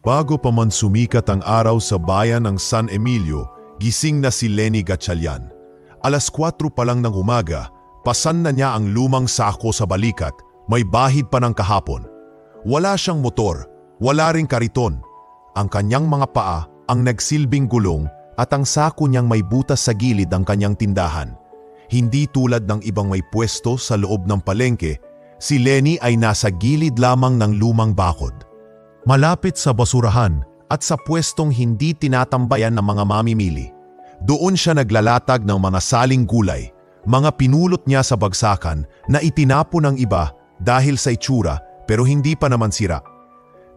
Bago pa man sumikat ang araw sa bayan ng San Emilio, gising na si Lenny Gatchalian. 4:00 pa lang ng umaga, pasan na niya ang lumang sako sa balikat, may bahid pa ng kahapon. Wala siyang motor, wala ring kariton. Ang kanyang mga paa ang nagsilbing gulong at ang sako niyang may butas sa gilid ang kanyang tindahan. Hindi tulad ng ibang may pwesto sa loob ng palengke, si Lenny ay nasa gilid lamang ng lumang bakod. Malapit sa basurahan at sa pwestong hindi tinatambayan ng mga mamimili. Doon siya naglalatag ng mga saling gulay, mga pinulot niya sa bagsakan na itinapon ng iba dahil sa itsura pero hindi pa naman sira.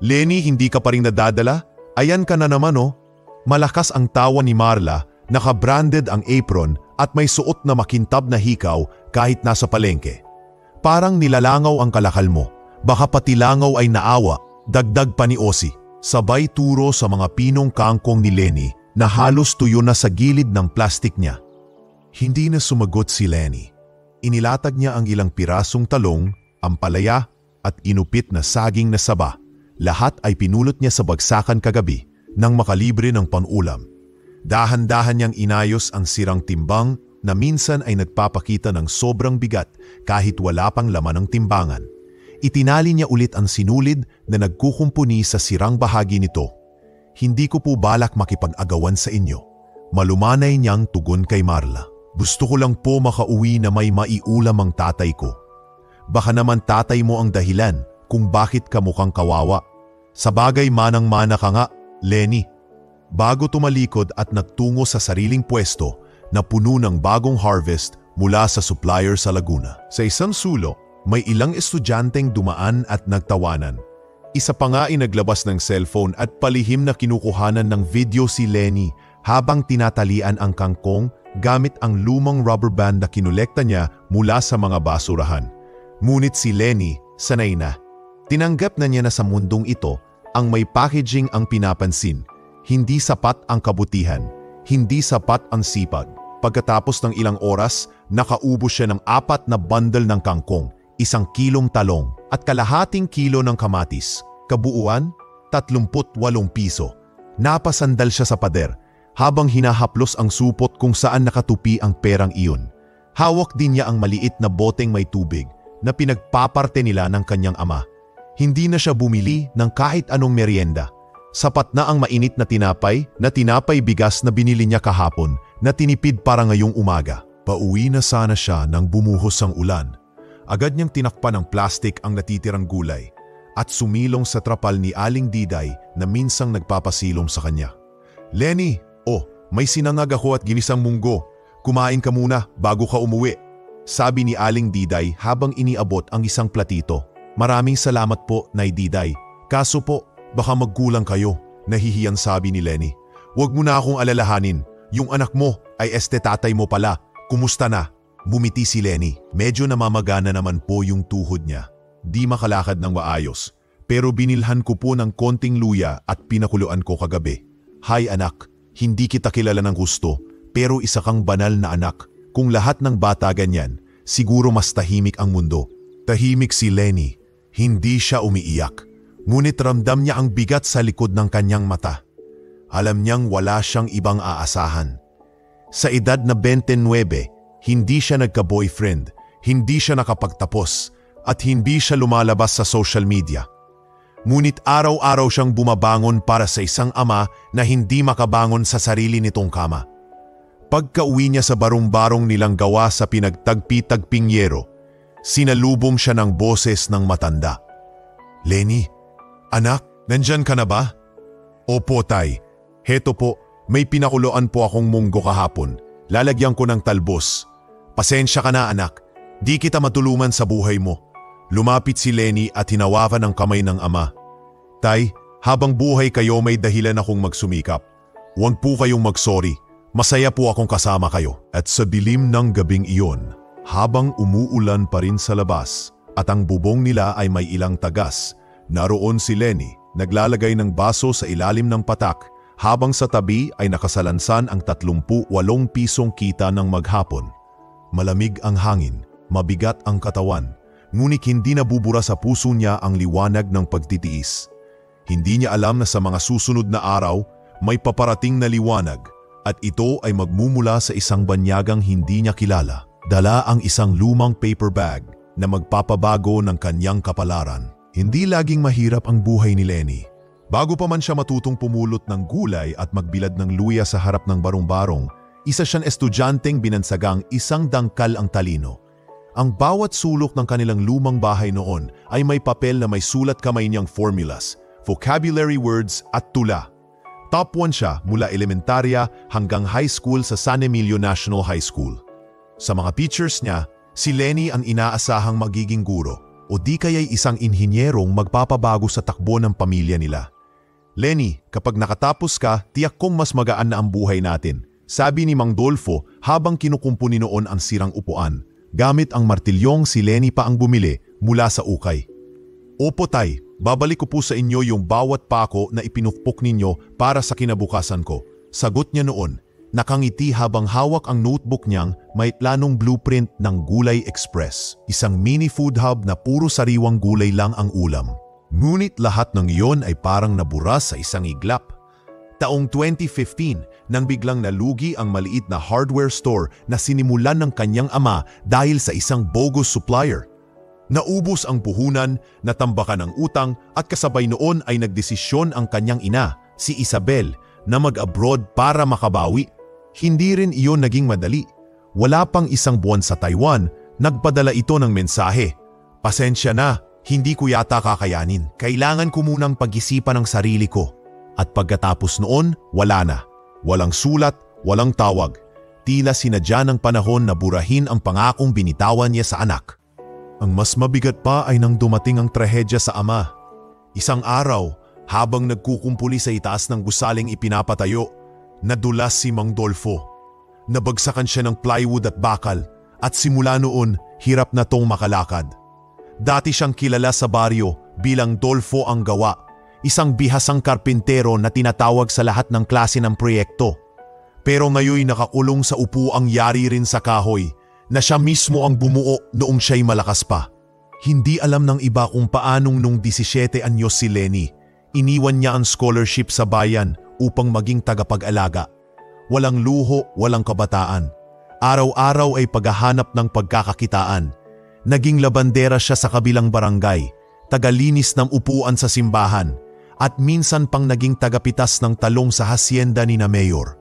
Lenny, hindi ka pa rin nadadala? Ayan ka na naman oh. Malakas ang tawa ni Marla, naka-branded ang apron at may suot na makintab na hikaw kahit nasa palengke. Parang nilalangaw ang kalakal mo, baka pati langaw ay naawa. Dagdag pa ni Osi, sabay turo sa mga pinong kangkong ni Lenny na halos tuyo na sa gilid ng plastik niya. Hindi na sumagot si Lenny. Inilatag niya ang ilang pirasong talong, ampalaya at inupit na saging na saba. Lahat ay pinulot niya sa bagsakan kagabi nang makalibre ng panulam. Dahan-dahan niyang inayos ang sirang timbang na minsan ay nagpapakita ng sobrang bigat kahit wala pang laman ng timbangan. Itinali niya ulit ang sinulid na nagkukumpuni sa sirang bahagi nito. Hindi ko po balak makipag-agawan sa inyo. Malumanay niyang tugon kay Marla. Gusto ko lang po makauwi na may maiulam ang tatay ko. Baka naman tatay mo ang dahilan kung bakit ka mukhang kawawa. Sa bagay manang-mana ka nga, Lenny. Bago tumalikod at nagtungo sa sariling pwesto na puno ng bagong harvest mula sa supplier sa Laguna. Sa isang sulok, may ilang estudyanteng dumaan at nagtawanan. Isa pa nga ay naglabas ng cellphone at palihim na kinukuhanan ng video si Lenny habang tinatalian ang kangkong gamit ang lumang rubber band na kinolekta niya mula sa mga basurahan. Ngunit si Lenny, sanay na. Tinanggap na niya na sa mundong ito ang may packaging ang pinapansin. Hindi sapat ang kabutihan, hindi sapat ang sipag. Pagkatapos ng ilang oras, nakaubos siya ng 4 na bundle ng kangkong, 1 kilong talong at kalahating kilo ng kamatis. Kabuuan, 38 piso. Napasandal siya sa pader habang hinahaplos ang supot kung saan nakatupi ang perang iyon. Hawak din niya ang maliit na boteng may tubig na pinagpaparte nila ng kanyang ama. Hindi na siya bumili ng kahit anong merienda. Sapat na ang mainit na tinapay bigas na binili niya kahapon na tinipid para ngayong umaga. Pauwi na sana siya nang bumuhos ang ulan. Agad niyang tinakpan ng plastik ang natitirang gulay at sumilong sa trapal ni Aling Diday na minsang nagpapasilong sa kanya. Lenny, may sinangag ako at ginisang munggo. Kumain ka muna bago ka umuwi. Sabi ni Aling Diday habang iniabot ang isang platito. Maraming salamat po, Nay Diday. Kaso po, baka magkulang kayo, nahihiyang sabi ni Lenny. Huwag mo na akong alalahanin. Yung anak mo ay tatay mo pala. Kumusta na? Bumiti si Lenny. Medyo namamagana naman po yung tuhod niya. Di makalakad ng maayos. Pero binilhan ko po ng konting luya at pinakuluan ko kagabi. Hay anak, hindi kita kilala ng gusto, pero isa kang banal na anak. Kung lahat ng bata ganyan, siguro mas tahimik ang mundo. Tahimik si Lenny. Hindi siya umiiyak. Ngunit ramdam niya ang bigat sa likod ng kanyang mata. Alam niyang wala siyang ibang aasahan. Sa edad na 29, hindi siya nagka-boyfriend, hindi siya nakapagtapos, at hindi siya lumalabas sa social media. Ngunit araw-araw siyang bumabangon para sa isang ama na hindi makabangon sa sarili nitong kama. Pagka-uwi niya sa barong-barong nilang gawa sa pinagtagpi-tagping yero, sinalubong siya ng boses ng matanda. Lenny, anak, nandyan ka na ba? Opo, tay. Heto po, may pinakuloan po akong munggo kahapon. Lalagyan ko ng talbos. Pasensya ka na anak, di kita matulungan sa buhay mo. Lumapit si Lenny at hinawakan ang kamay ng ama. Tay, habang buhay kayo may dahilan akong magsumikap. Huwag po kayong magsorry, masaya po akong kasama kayo. At sa dilim ng gabing iyon, habang umuulan pa rin sa labas at ang bubong nila ay may ilang tagas, naroon si Lenny, naglalagay ng baso sa ilalim ng patak habang sa tabi ay nakasalansan ang 38 pisong kita ng maghapon. Malamig ang hangin, mabigat ang katawan, ngunit hindi nabubura sa puso niya ang liwanag ng pagtitiis. Hindi niya alam na sa mga susunod na araw, may paparating na liwanag at ito ay magmumula sa isang banyagang hindi niya kilala. Dala ang isang lumang paper bag na magpapabago ng kanyang kapalaran. Hindi laging mahirap ang buhay ni Lenny. Bago pa man siya matutong pumulot ng gulay at magbilad ng luya sa harap ng barong-barong, isa siyang estudyanteng binansagang isang dangkal ang talino. Ang bawat sulok ng kanilang lumang bahay noon ay may papel na may sulat kamay niyang formulas, vocabulary words at tula. Top 1 siya mula elementarya hanggang high school sa San Emilio National High School. Sa mga pictures niya, si Lenny ang inaasahang magiging guro o di kaya'y isang inhinyerong magpapabago sa takbo ng pamilya nila. Lenny, kapag nakatapos ka, tiyak kong mas magaan na ang buhay natin, sabi ni Mang Dolfo habang kinukumpuni noon ang sirang upuan. Gamit ang martilyong si Lenny pa ang bumili mula sa ukay. Opo tay, babalik ko po sa inyo yung bawat pako na ipinupok ninyo para sa kinabukasan ko. Sagot niya noon, nakangiti habang hawak ang notebook niyang may planong blueprint ng Gulay Express. Isang mini food hub na puro sariwang gulay lang ang ulam. Ngunit lahat ng iyon ay parang nabura sa isang iglap. Taong 2015 nang biglang nalugi ang maliit na hardware store na sinimulan ng kanyang ama dahil sa isang bogus supplier. Naubos ang puhunan, natambakan ang utang at kasabay noon ay nagdesisyon ang kanyang ina, si Isabel, na mag-abroad para makabawi. Hindi rin iyon naging madali. Wala pang isang buwan sa Taiwan, nagpadala ito ng mensahe. Pasensya na, hindi ko yata kakayanin. Kailangan ko munang pag-isipan ang sarili ko. At pagkatapos noon, wala na. Walang sulat, walang tawag. Tila sinadya ng panahon na burahin ang pangakong binitawan niya sa anak. Ang mas mabigat pa ay nang dumating ang trahedya sa ama. Isang araw, habang nagkukumpuli sa itaas ng gusaling ipinapatayo, nadulas si Mang Dolfo. Nabagsakan siya ng plywood at bakal at simula noon, hirap na tong makalakad. Dati siyang kilala sa baryo bilang Dolfo ang gawa, isang bihasang karpintero na tinatawag sa lahat ng klase ng proyekto. Pero ngayon nakakulong sa upuang yari rin sa kahoy, na siya mismo ang bumuo noong siya'y malakas pa. Hindi alam ng iba kung paanong nung 17 anyos si Lenny, iniwan niya ang scholarship sa bayan upang maging tagapag-alaga. Walang luho, walang kabataan. Araw-araw ay paghahanap ng pagkakakitaan. Naging labandera siya sa kabilang barangay, tagalinis ng upuan sa simbahan, at minsan pang naging tagapitas ng talong sa hasyenda ni na Mayor.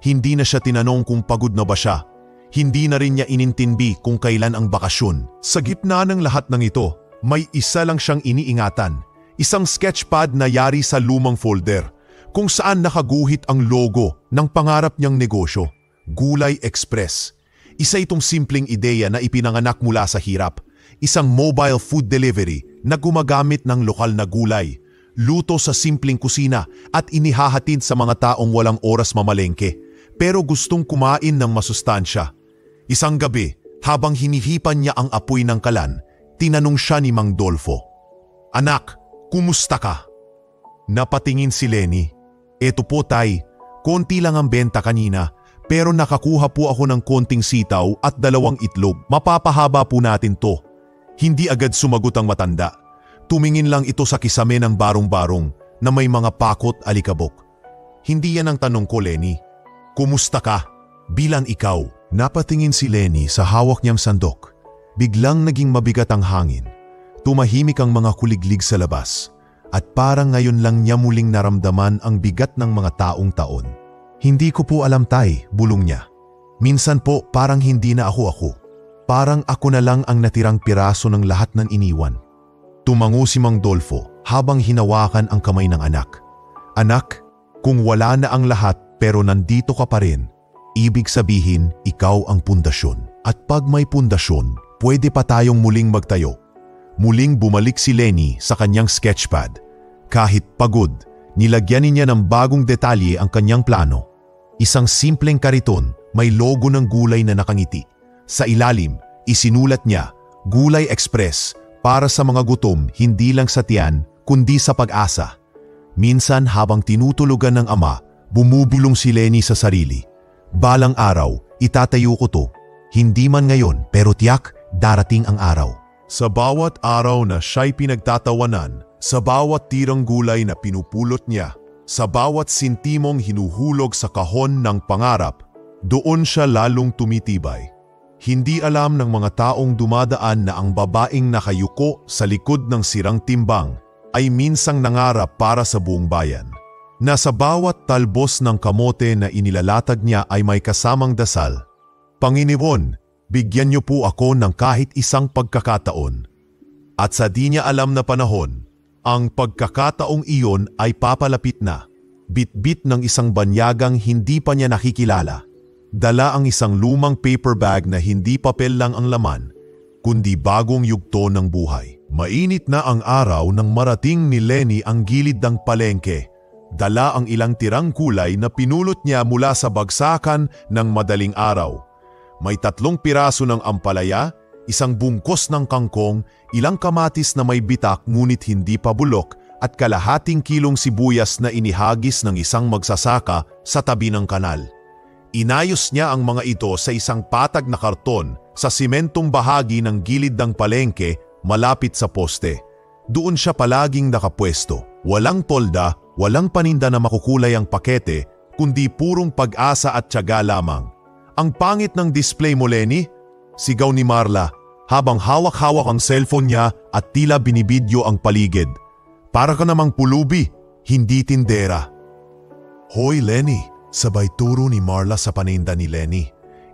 Hindi na siya tinanong kung pagod na ba siya. Hindi na rin niya inintindi kung kailan ang bakasyon. Sa gitna ng lahat ng ito, may isa lang siyang iniingatan. Isang sketchpad na yari sa lumang folder, kung saan nakaguhit ang logo ng pangarap niyang negosyo, Gulay Express. Isa itong simpleng ideya na ipinanganak mula sa hirap. Isang mobile food delivery na gumagamit ng lokal na gulay, luto sa simpleng kusina at inihahatid sa mga taong walang oras mamalengke, pero gustong kumain ng masustansya. Isang gabi, habang hinihipan niya ang apoy ng kalan, tinanong siya ni Mang Dolfo, "Anak, kumusta ka?" Napatingin si Lenny. "Eto po tay, konti lang ang benta kanina, pero nakakuha po ako ng konting sitaw at 2 itlog. Mapapahaba po natin to." Hindi agad sumagot ang matanda. Tumingin lang ito sa kisame ng barong-barong na may mga pakot alikabok. "Hindi yan ang tanong ko, Lenny. Kumusta ka? Bilang ikaw." Napatingin si Lenny sa hawak niyang sandok. Biglang naging mabigat ang hangin. Tumahimik ang mga kuliglig sa labas. At parang ngayon lang niya muling naramdaman ang bigat ng mga taong taon. "Hindi ko po alam tay," bulong niya. "Minsan po parang hindi na ako. Parang ako na lang ang natirang piraso ng lahat ng iniwan." Tumango si Mang Dolfo habang hinawakan ang kamay ng anak. "Anak, kung wala na ang lahat pero nandito ka pa rin, ibig sabihin ikaw ang pundasyon. At pag may pundasyon, pwede pa tayong muling magtayo." Muling bumalik si Lenny sa kanyang sketchpad. Kahit pagod, nilagyan niya ng bagong detalye ang kanyang plano. Isang simpleng kariton, may logo ng gulay na nakangiti. Sa ilalim, isinulat niya, "Gulay Express, para sa mga gutom hindi lang sa tiyan, kundi sa pag-asa." Minsan habang tinutulugan ng ama, bumubulong si Lenny sa sarili. "Balang araw, itatayo ko to. Hindi man ngayon, pero tiyak, darating ang araw." Sa bawat araw na siya'y pinagtatawanan, Sa bawat tirang gulay na pinupulot niya, sa bawat sintimong hinuhulog sa kahon ng pangarap, doon siya lalong tumitibay. Hindi alam ng mga taong dumadaan na ang babaeng nakayuko sa likod ng sirang timbang ay minsang nangarap para sa buong bayan. Na sa bawat talbos ng kamote na inilalatag niya ay may kasamang dasal. Panginoon, bigyan niyo po ako ng kahit isang pagkakataon. At sa di niya alam na panahon, ang pagkakataong iyon ay papalapit na. Bit-bit ng isang banyagang hindi pa niya nakikilala. Dala ang isang lumang paper bag na hindi papel lang ang laman, kundi bagong yugto ng buhay. Mainit na ang araw nang marating ni Lenny ang gilid ng palengke. Dala ang ilang tirang kulay na pinulot niya mula sa bagsakan ng madaling araw. May 3 piraso ng ampalaya, isang bungkos ng kangkong, ilang kamatis na may bitak ngunit hindi pa bulok, at kalahating kilong sibuyas na inihagis ng isang magsasaka sa tabi ng kanal. Inayos niya ang mga ito sa isang patag na karton sa simentong bahagi ng gilid ng palengke malapit sa poste. Doon siya palaging nakapwesto. Walang tolda, walang paninda na makukulay ang pakete, kundi purong pag-asa at tiyaga lamang. Ang pangit ng display mo, Lenny, sigaw ni Marla habang hawak-hawak ang cellphone niya at tila binibidyo ang paligid. Para ka namang pulubi, hindi tindera. Hoy Lenny, sabay turo ni Marla sa paninda ni Lenny.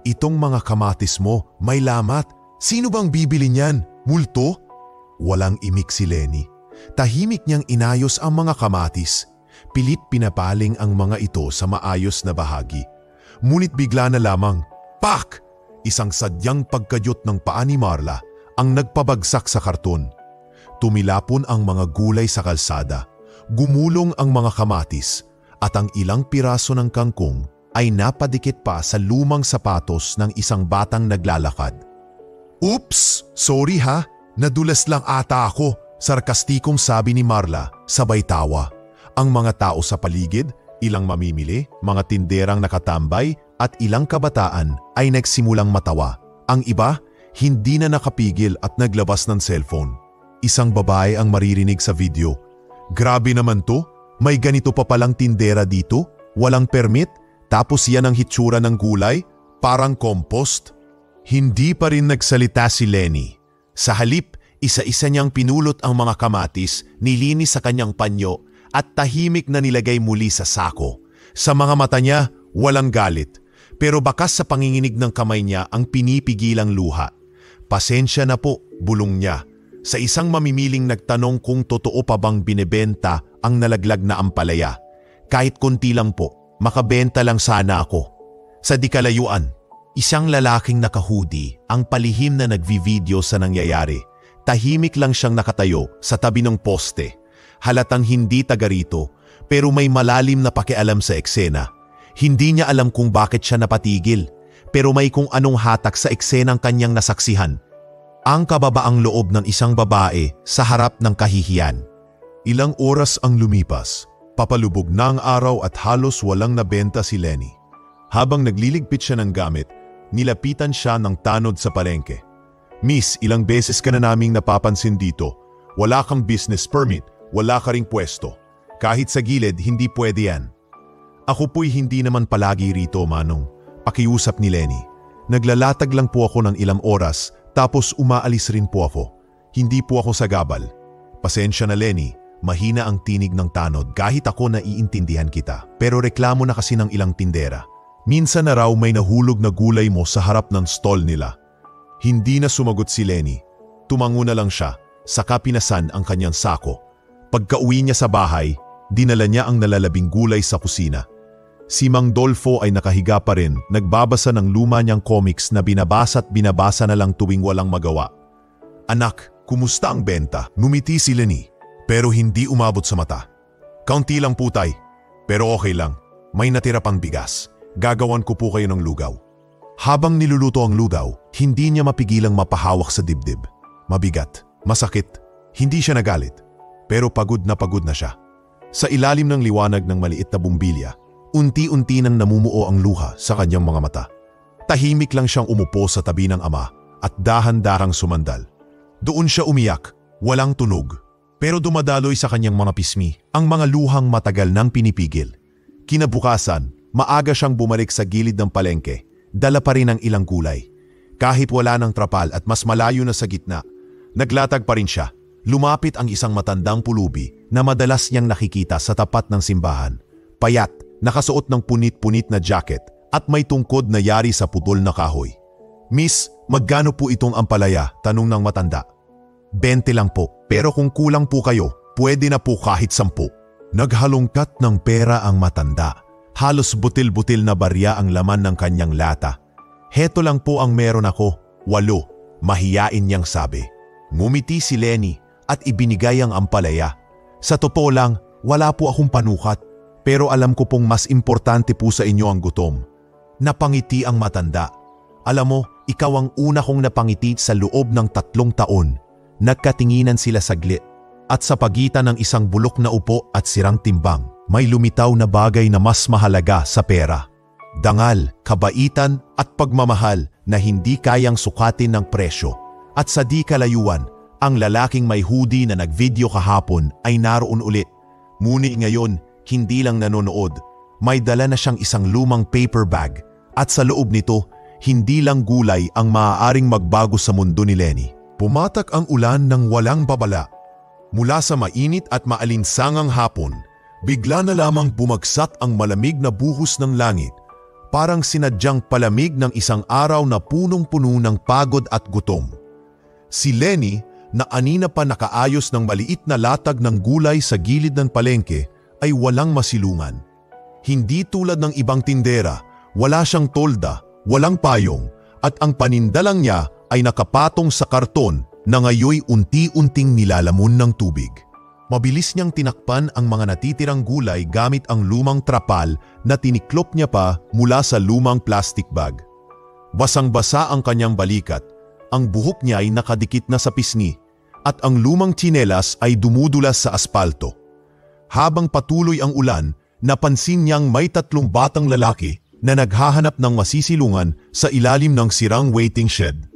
Itong mga kamatis mo, may lamat. Sino bang bibili niyan? Multo? Walang imik si Lenny. Tahimik niyang inayos ang mga kamatis. Pilit pinapaling ang mga ito sa maayos na bahagi. Ngunit bigla na lamang, pak! Isang sadyang pagkadyot ng paa ni Marla ang nagpabagsak sa karton. Tumilapon ang mga gulay sa kalsada. Gumulong ang mga kamatis at ang ilang piraso ng kangkong ay napadikit pa sa lumang sapatos ng isang batang naglalakad. Oops! Sorry ha! Nadulas lang ata ako, sarkastikong sabi ni Marla, sabay tawa. Ang mga tao sa paligid, ilang mamimili, mga tinderang nakatambay at ilang kabataan ay nagsimulang matawa. Ang iba, hindi na nakapigil at naglabas ng cellphone. Isang babae ang maririnig sa video. Grabe naman to, may ganito pa palang tindera dito, walang permit, tapos yan ang hitsura ng gulay, parang compost. Hindi pa rin nagsalita si Lenny. Sa halip, isa-isa niyang pinulot ang mga kamatis, nilinis sa kanyang panyo at tahimik na nilagay muli sa sako. Sa mga mata niya, walang galit, pero bakas sa panginginig ng kamay niya ang pinipigilang luha. Pasensya na po, bulong niya. Sa isang mamimiling nagtanong kung totoo pa bang binebenta ang nalaglag na ampalaya. Kahit konti lang po, makabenta lang sana ako. Sa di kalayuan, isang lalaking nakahudi ang palihim na nagvi-video sa nangyayari. Tahimik lang siyang nakatayo sa tabi ng poste. Halatang hindi taga rito, pero may malalim na pakialam sa eksena. Hindi niya alam kung bakit siya napatigil, pero may kung anong hatak sa eksenang kanyang nasaksihan. Ang kababaang loob ng isang babae sa harap ng kahihiyan. Ilang oras ang lumipas, papalubog na ang araw at halos walang nabenta si Lenny. Habang nagliligpit siya ng gamit, nilapitan siya ng tanod sa palengke. Miss, ilang beses ka na naming napapansin dito. Wala kang business permit, wala ka ring pwesto. Kahit sa gilid, hindi pwede yan. Ako po'y hindi naman palagi rito, Manong. Pakiusap ni Lenny. Naglalatag lang po ako ng ilang oras, tapos umaalis rin po ako. Hindi po ako sagabal. Pasensya na Lenny, mahina ang tinig ng tanod kahit ako naiintindihan kita. Pero reklamo na kasi ng ilang tindera. Minsan na raw may nahulog na gulay mo sa harap ng stall nila. Hindi na sumagot si Lenny. Tumango na lang siya, saka pinasan ang kanyang sako. Pagka-uwi niya sa bahay, dinala niya ang nalalabing gulay sa kusina. Si Mang Dolfo ay nakahiga pa rin, nagbabasa ng luma niyang comics na binabasa at binabasa na lang tuwing walang magawa. Anak, kumusta ang benta? Ngumiti si Lenny, pero hindi umabot sa mata. Kaunti lang po tay, pero okay lang. May natira pang bigas. Gagawan ko po kayo ng lugaw. Habang niluluto ang lugaw, hindi niya mapigilang mapahawak sa dibdib. Mabigat, masakit, hindi siya nagalit, pero pagod na siya. Sa ilalim ng liwanag ng maliit na bumbilya, unti-unti nang namumuo ang luha sa kanyang mga mata. Tahimik lang siyang umupo sa tabi ng ama at dahan-darang sumandal. Doon siya umiyak, walang tunog, Pero dumadaloy sa kanyang mga pismi ang mga luhang matagal nang pinipigil. Kinabukasan, maaga siyang bumalik sa gilid ng palengke, dala pa rin ang ilang gulay. Kahit wala ng trapal at mas malayo na sa gitna, naglatag pa rin siya. Lumapit ang isang matandang pulubi na madalas niyang nakikita sa tapat ng simbahan. Payat, nakasuot ng punit-punit na jacket at may tungkod na yari sa putol na kahoy. "Miss, magkano po itong ampalaya?" tanong ng matanda. "20 lang po, pero kung kulang po kayo, pwede na po kahit 10. Naghalongkat ng pera ang matanda. Halos butil-butil na barya ang laman ng kanyang lata. "Heto lang po ang meron ako, 8, mahiyain niyang sabi. Ngumiti si Lenny at ibinigay ang ampalaya. "Sa totoo lang, wala po akong panukat, pero alam ko pong mas importante po sa inyo ang gutom." Napangiti ang matanda. "Alam mo, ikaw ang una kong napangiti sa loob ng 3 taon. Nagkatinginan sila saglit, at sa pagitan ng isang bulok na upo at sirang timbang, may lumitaw na bagay na mas mahalaga sa pera. Dangal, kabaitan at pagmamahal na hindi kayang sukatin ng presyo. At sa di kalayuan, ang lalaking may hoodie na nagvideo kahapon ay naroon ulit. Ngunit ngayon, hindi lang nanonood. May dala na siyang isang lumang paper bag, at sa loob nito, hindi lang gulay ang maaaring magbago sa mundo ni Lenny." Pumatak ang ulan ng walang babala. Mula sa mainit at maalinsangang hapon, bigla na lamang bumagsak ang malamig na buhos ng langit, parang sinadyang palamig ng isang araw na punong-puno ng pagod at gutom. Si Lenny, na anina pa nakaayos ng maliit na latag ng gulay sa gilid ng palengke, ay walang masilungan. Hindi tulad ng ibang tindera, wala siyang tolda, walang payong, at ang panindalang niya ay nakapatong sa karton na ngayoy unti-unting nilalamon ng tubig. Mabilis niyang tinakpan ang mga natitirang gulay gamit ang lumang trapal na tiniklop niya pa mula sa lumang plastic bag. Basang-basa ang kanyang balikat, ang buhok niya ay nakadikit na sa pisngi, at ang lumang tsinelas ay dumudulas sa aspalto. Habang patuloy ang ulan, napansin niyang may 3 batang lalaki na naghahanap ng masisilungan sa ilalim ng sirang waiting shed.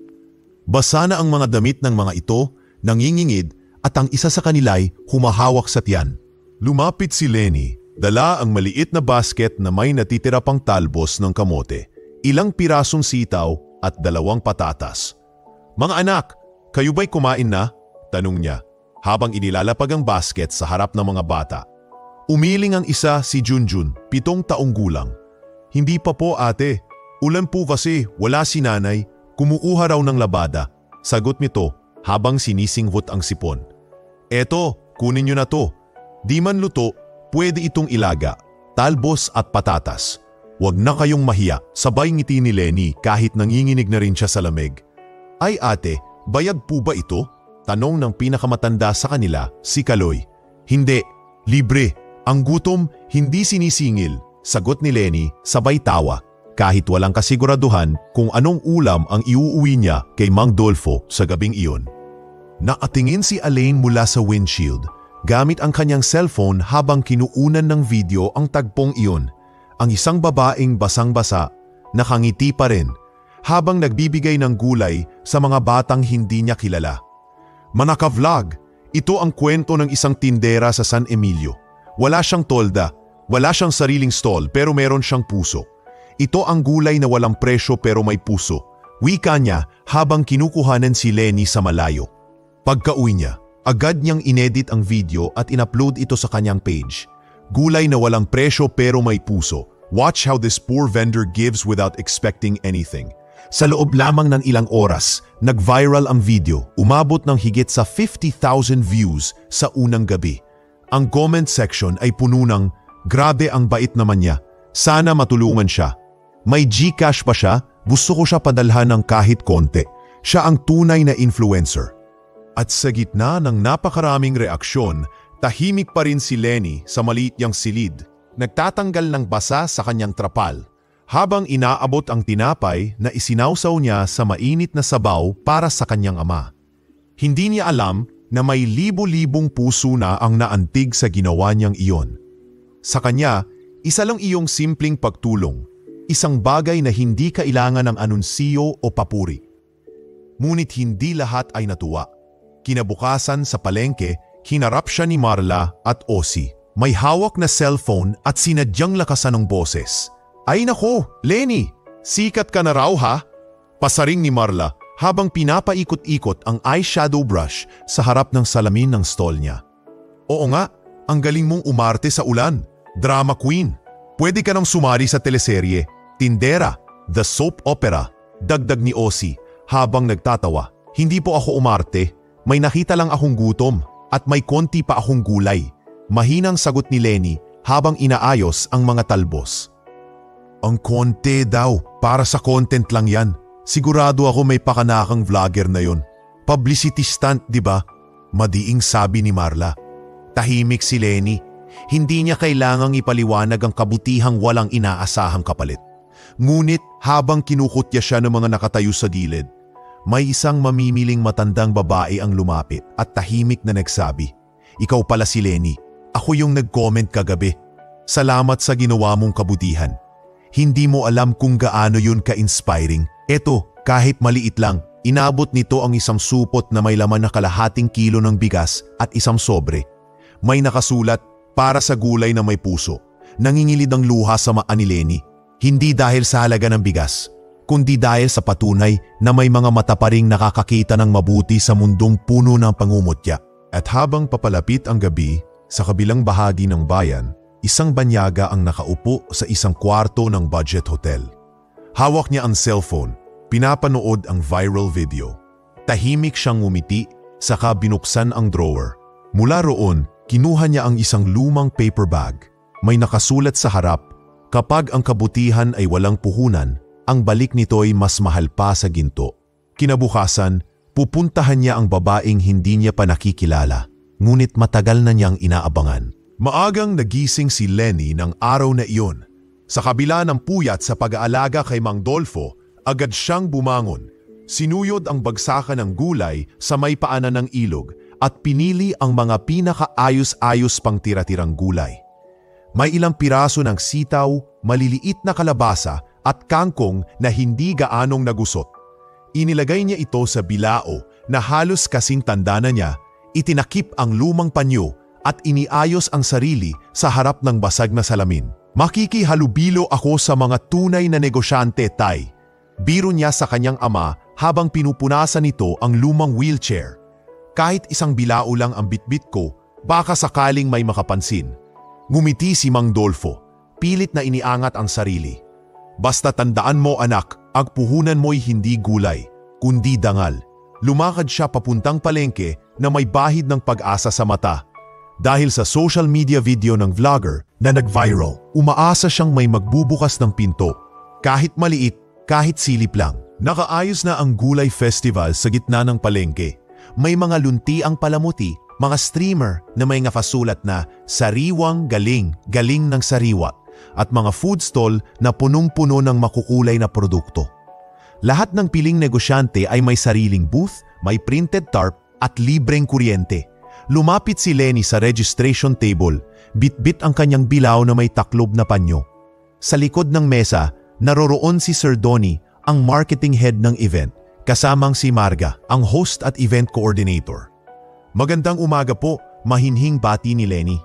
Basa na ang mga damit ng mga ito, nangingingid, at ang isa sa kanila'y humahawak sa tiyan. Lumapit si Lenny, dala ang maliit na basket na may natitira pang talbos ng kamote, ilang pirasong sitaw at 2 patatas. "Mga anak, kayo ba'y kumain na?" tanong niya, habang inilalapag ang basket sa harap ng mga bata. Umiling ang isa, si Junjun, 7 taong gulang. "Hindi pa po ate, ulan po kasi, wala si nanay. Kumukuha raw ng labada," sagot nito habang sinisinghot ang sipon. "Eto, kunin niyo na to. Di man luto, pwede itong ilaga, talbos at patatas." "Wag na kayong mahiya," sabay ngiti ni Lenny kahit nanginginig na rin siya sa lamig. "Ay ate, bayad po ba ito?" tanong ng pinakamatanda sa kanila, si Kaloy. "Hindi, libre. Ang gutom, hindi sinisingil," sagot ni Lenny sabay tawa, kahit walang kasiguraduhan kung anong ulam ang iuuwi niya kay Mang Dolfo sa gabing iyon. Nakatingin si Alain mula sa windshield, gamit ang kanyang cellphone habang kinuunan ng video ang tagpong iyon. Ang isang babaeng basang-basa, nakangiti pa rin, habang nagbibigay ng gulay sa mga batang hindi niya kilala. "Mga ka-vlog, ito ang kwento ng isang tindera sa San Emilio. Wala siyang tolda, wala siyang sariling stall pero meron siyang puso. Ito ang gulay na walang presyo pero may puso," wika niya habang kinukuhanan si Lenny sa malayo. Pagka-uwi niya, agad niyang inedit ang video at in-upload ito sa kanyang page. "Gulay na walang presyo pero may puso. Watch how this poor vendor gives without expecting anything." Sa loob lamang ng ilang oras, nag-viral ang video, umabot ng higit sa 50,000 views sa unang gabi. Ang comment section ay puno ng, "Grabe ang bait naman niya. Sana matulungan siya. May GCash pa siya, gusto ko siya padalhan ng kahit konti. Siya ang tunay na influencer." At sa gitna ng napakaraming reaksyon, tahimik pa rin si Lenny sa maliit niyang silid, nagtatanggal ng basa sa kanyang trapal, habang inaabot ang tinapay na isinawsaw niya sa mainit na sabaw para sa kanyang ama. Hindi niya alam na may libo-libong puso na ang naantig sa ginawa niyang iyon. Sa kanya, isa lang iyong simpleng pagtulong, isang bagay na hindi kailangan ng anunsiyo o papuri. Ngunit hindi lahat ay natuwa. Kinabukasan sa palengke, Hinarap siya ni Marla at Ozzy. May hawak na cellphone at sinadyang lakasan ng boses. Ay nako, Lenny! Sikat ka na raw ha? Pasaring ni Marla habang pinapaikot-ikot ang eyeshadow brush sa harap ng salamin ng stall niya. Oo nga, ang galing mong umarte sa ulan. Drama queen. Pwede ka nang sumali sa teleserye, Tindera, The Soap Opera, dagdag ni Ozzy habang nagtatawa. Hindi po ako umarte, may nakita lang akong gutom at may konti pa akong gulay. Mahinang sagot ni Lenny habang inaayos ang mga talbos. Ang konti daw, para sa content lang yan. Sigurado ako may pakanakang vlogger na yon. Publicity stunt, di ba? Madiing sabi ni Marla. Tahimik si Lenny. Hindi niya kailangang ipaliwanag ang kabutihang walang inaasahang kapalit. Ngunit habang kinukutya siya ng mga nakatayo sa gilid, may isang mamimiling matandang babae ang lumapit at tahimik na nagsabi, "Ikaw pala si Lenny. Ako yung nag-comment kagabi. Salamat sa ginawa mong kabutihan. Hindi mo alam kung gaano yun ka-inspiring. Eto, kahit maliit lang, inabot nito ang isang supot na may laman na kalahating kilo ng bigas at isang sobre. May nakasulat, para sa gulay na may puso. Nangingilid ang luha sa maa ni Lenny. Hindi dahil sa halaga ng bigas, kundi dahil sa patunay na may mga mata pa ring nakakakita ng mabuti sa mundong puno ng pangumutya." At habang papalapit ang gabi, sa kabilang bahagi ng bayan, isang banyaga ang nakaupo sa isang kwarto ng budget hotel. Hawak niya ang cellphone, pinapanood ang viral video. Tahimik siyang ngumiti, saka binuksan ang drawer. Mula roon, kinuha niya ang isang lumang paper bag. May nakasulat sa harap, "Kapag ang kabutihan ay walang puhunan, ang balik nito'y mas mahal pa sa ginto." Kinabukasan, pupuntahan niya ang babaeng hindi niya pa nakikilala. Ngunit matagal na niyang inaabangan. Maagang nagising si Lenny ng araw na iyon. Sa kabila ng puyat sa pag-aalaga kay Mang Dolfo, agad siyang bumangon. Sinuyod ang bagsakan ng gulay sa may paanan ng ilog at pinili ang mga pinakaayos-ayos pang tira-tirang gulay. May ilang piraso ng sitaw, maliliit na kalabasa at kangkong na hindi gaanong nagusot. Inilagay niya ito sa bilao na halos kasing tanda na niya. Itinakip ang lumang panyo at iniayos ang sarili sa harap ng basag na salamin. "Makikihalubilo ako sa mga tunay na negosyante, Tay." Biro niya sa kanyang ama habang pinupunasan nito ang lumang wheelchair. "Kahit isang bilao lang ang bitbit ko, baka sakaling may makapansin." Ngumiti si Mang Dolfo, pilit na iniangat ang sarili. "Basta tandaan mo anak, ang puhunan mo'y hindi gulay, kundi dangal." Lumakad siya papuntang palengke na may bahid ng pag-asa sa mata. Dahil sa social media video ng vlogger na nag-viral, umaasa siyang may magbubukas ng pinto. Kahit maliit, kahit silip lang. Nakaayos na ang Gulay Festival sa gitna ng palengke. May mga lunti ang palamuti, mga streamer na may nakasulat na "Sariwang galing, galing ng sariwa" at mga food stall na punong-puno ng makukulay na produkto. Lahat ng piling negosyante ay may sariling booth, may printed tarp at libreng kuryente. Lumapit si Lenny sa registration table, bitbit ang kanyang bilao na may taklob na panyo. Sa likod ng mesa, naroroon si Sir Donnie, ang marketing head ng event, kasamang si Marga, ang host at event coordinator. "Magandang umaga po," mahinhing bati ni Lenny.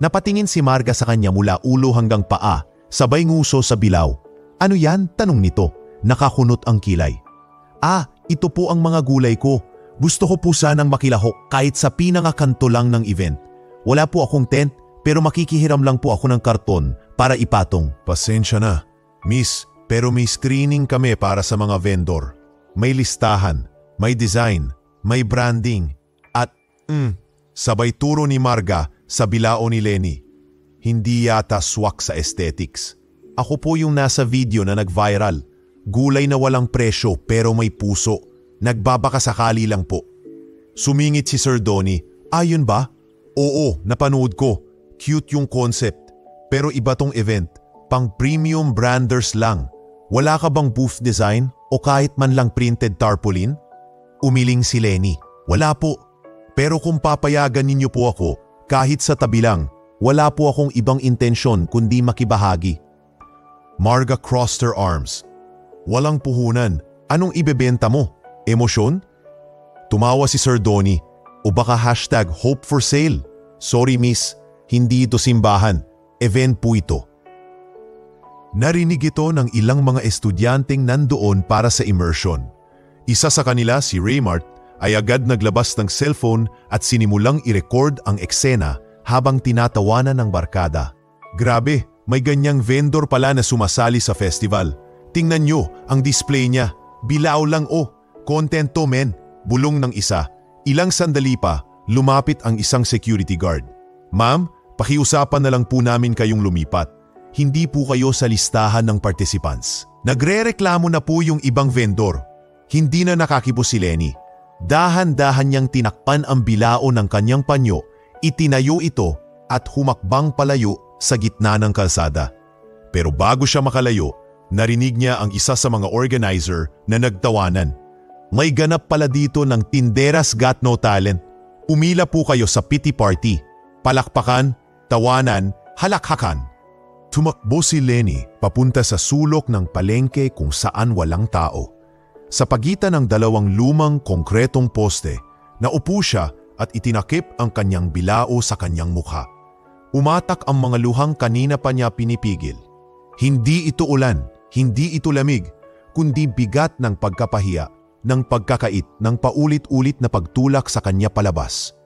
Napatingin si Marga sa kanya mula ulo hanggang paa, sabay nguso sa bilao. "Ano yan?" tanong nito. Nakakunot ang kilay. Ito po ang mga gulay ko. Gusto ko po sanang makilahok kahit sa pinakakanto lang ng event. Wala po akong tent pero makikihiram lang po ako ng karton para ipatong." "Pasensya na, miss, pero may screening kami para sa mga vendor. May listahan, may design, may branding, at sabay turo ni Marga sa bilao ni Lenny. Hindi yata swak sa aesthetics. "Ako po yung nasa video na nag-viral. Gulay na walang presyo pero may puso. Nagbabakasakali lang po." Sumingit si Sir Donnie. "Ayun ba? Oo, napanood ko. Cute yung concept. Pero iba tong event. Pang premium branders lang. Wala ka bang booth design o kahit man lang printed tarpaulin?" Umiling si Lenny. "Wala po. Pero kung papayagan ninyo po ako, kahit sa tabi lang, wala po akong ibang intensyon kundi makibahagi." Marga crossed her arms. "Walang puhunan. Anong ibebenta mo? Emosyon?" Tumawa si Sir Donnie. O baka hashtag hope for sale. Sorry miss, hindi ito simbahan. Event po ito. Narinig ito ng ilang mga estudyanteng nandoon para sa immersion. Isa sa kanila, si Raymart, ay agad naglabas ng cellphone at sinimulang i-record ang eksena habang tinatawanan ng barkada. Grabe, may ganyang vendor pala na sumasali sa festival. Tingnan nyo, ang display niya. Bilao lang content to men. Bulong ng isa. Ilang sandali pa, lumapit ang isang security guard. Ma'am, pakiusapan na lang po namin kayong lumipat. Hindi po kayo sa listahan ng participants. Nagre-reklamo na po yung ibang vendor. Hindi na nakakipos si Lenny. Dahan-dahan niyang tinakpan ang bilao ng kanyang panyo, itinayo ito at humakbang palayo sa gitna ng kalsada. Pero bago siya makalayo, narinig niya ang isa sa mga organizer na nagtawanan. May ganap pala dito ng Tinderas Got No Talent. Umila po kayo sa pity party. Palakpakan, tawanan, halakhakan. Tumakbo si Lenny papunta sa sulok ng palengke kung saan walang tao. Sa pagitan ng dalawang lumang konkretong poste, naupo siya at itinakip ang kanyang bilao sa kanyang mukha. Umatak ang mga luhang kanina pa niya pinipigil. Hindi ito ulan, hindi ito lamig, kundi bigat ng pagkapahiya, ng pagkakait, ng paulit-ulit na pagtulak sa kanya palabas.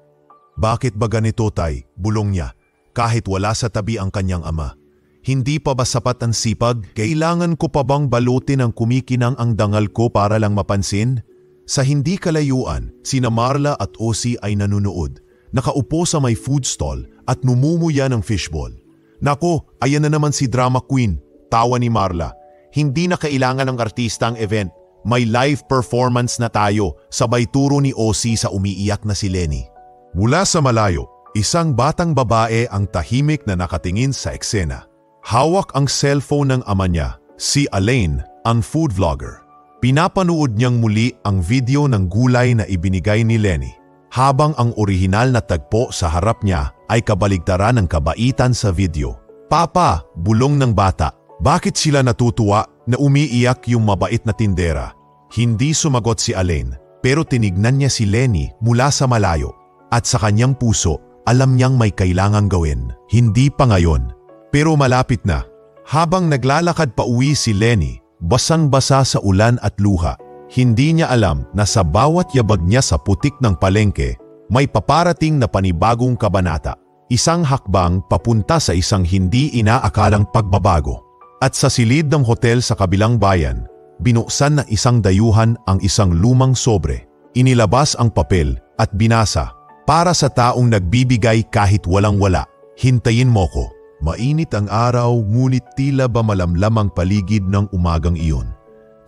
Bakit ba ganito, tay? Bulong niya, kahit wala sa tabi ang kanyang ama. Hindi pa ba sapat ang sipag? Kailangan ko pa bang balutin ang kumikinang ang dangal ko para lang mapansin? Sa hindi kalayuan, sina Marla at Osi ay nanunood. Nakaupo sa may food stall at numumuya ng fishball. Nako, ayan na naman si drama queen, tawa ni Marla. Hindi na kailangan ng artista ang event. May live performance na tayo, sabay turo ni Osi sa umiiyak na si Lenny. Mula sa malayo, isang batang babae ang tahimik na nakatingin sa eksena. Hawak ang cellphone ng ama niya, si Elaine, ang food vlogger. Pinapanood niyang muli ang video ng gulay na ibinigay ni Lenny, habang ang orihinal na tagpo sa harap niya ay kabaligtaran ng kabaitan sa video. Papa, bulong ng bata, bakit sila natutuwa na umiiyak yung mabait na tindera? Hindi sumagot si Elaine, pero tinignan niya si Lenny mula sa malayo. At sa kanyang puso, alam niyang may kailangang gawin. Hindi pa ngayon, pero malapit na. Habang naglalakad pa uwi si Lenny, basang-basa sa ulan at luha, hindi niya alam na sa bawat yabag niya sa putik ng palengke, may paparating na panibagong kabanata. Isang hakbang papunta sa isang hindi inaakalang pagbabago. At sa silid ng hotel sa kabilang bayan, binuksan ng isang dayuhan ang isang lumang sobre. Inilabas ang papel at binasa, para sa taong nagbibigay kahit walang-wala. Hintayin mo ko. Mainit ang araw, ngunit tila ba malamlam ang paligid ng umagang iyon.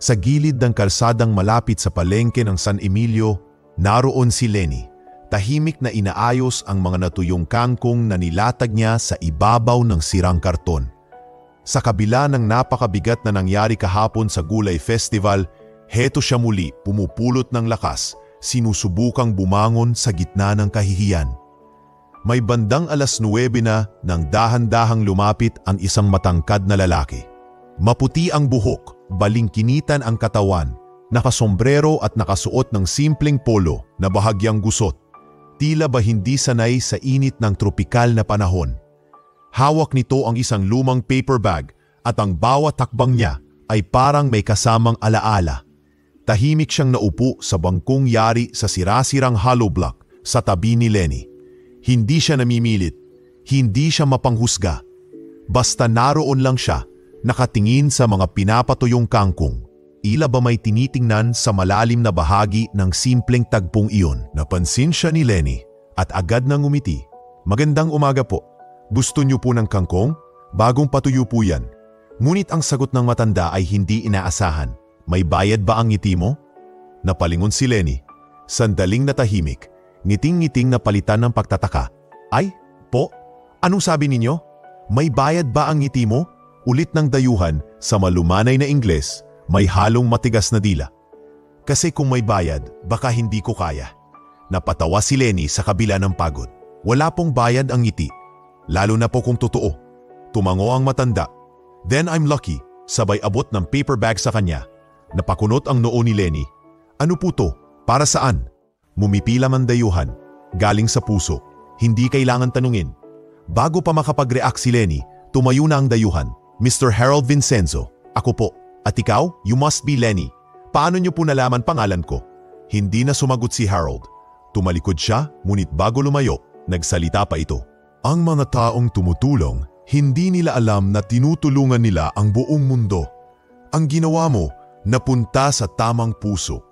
Sa gilid ng kalsadang malapit sa palengke ng San Emilio, naroon si Lenny. Tahimik na inaayos ang mga natuyong kangkong na nilatag niya sa ibabaw ng sirang karton. Sa kabila ng napakabigat na nangyari kahapon sa Gulay Festival, heto siya muli, pumupulot ng lakas, sinusubukang bumangon sa gitna ng kahihiyan. May bandang 9:00 na nang dahan-dahang lumapit ang isang matangkad na lalaki. Maputi ang buhok, balingkinitan ang katawan, nakasombrero at nakasuot ng simpleng polo na bahagyang gusot. Tila ba hindi sanay sa init ng tropikal na panahon. Hawak nito ang isang lumang paper bag at ang bawat takbang niya ay parang may kasamang alaala. Tahimik siyang naupo sa bangkong yari sa sirasirang hollow block sa tabi ni Lenny. Hindi siya namimilit, hindi siya mapanghusga. Basta naroon lang siya, nakatingin sa mga pinapatuyong kangkong. Ila ba may tinitingnan sa malalim na bahagi ng simpleng tagpong iyon? Napansin siya ni Lenny at agad nang ngumiti. Magandang umaga po. Gusto niyo po ng kangkong? Bagong patuyo po yan. Ngunit ang sagot ng matanda ay hindi inaasahan. May bayad ba ang ngiti mo? Napalingon si Lenny. Sandaling natahimik, ngiting-ngiting na palitan ng pagtataka. Ay, po? Anong sabi ninyo? May bayad ba ang ngiti mo? Ulit ng dayuhan sa malumanay na Ingles, may halong matigas na dila. Kasi kung may bayad, baka hindi ko kaya. Napatawa si Lenny sa kabila ng pagod. Wala pong bayad ang ngiti. Lalo na po kung totoo. Tumango ang matanda. Then I'm lucky, sabay abot ng paper bag sa kanya. Napakunot ang noo ni Lenny. Ano po to? Para saan? Mumipilam ang dayuhan. galing sa puso. Hindi kailangan tanungin. Bago pa makapag-react si Lenny, tumayo na ang dayuhan. Mr. Harold Vincenzo, ako po. At ikaw, you must be Lenny. Paano niyo po nalaman pangalan ko? Hindi na sumagot si Harold. Tumalikod siya, ngunit bago lumayo, nagsalita pa ito. Ang mga taong tumutulong, hindi nila alam na tinutulungan nila ang buong mundo. Ang ginawa mo, napunta sa tamang puso.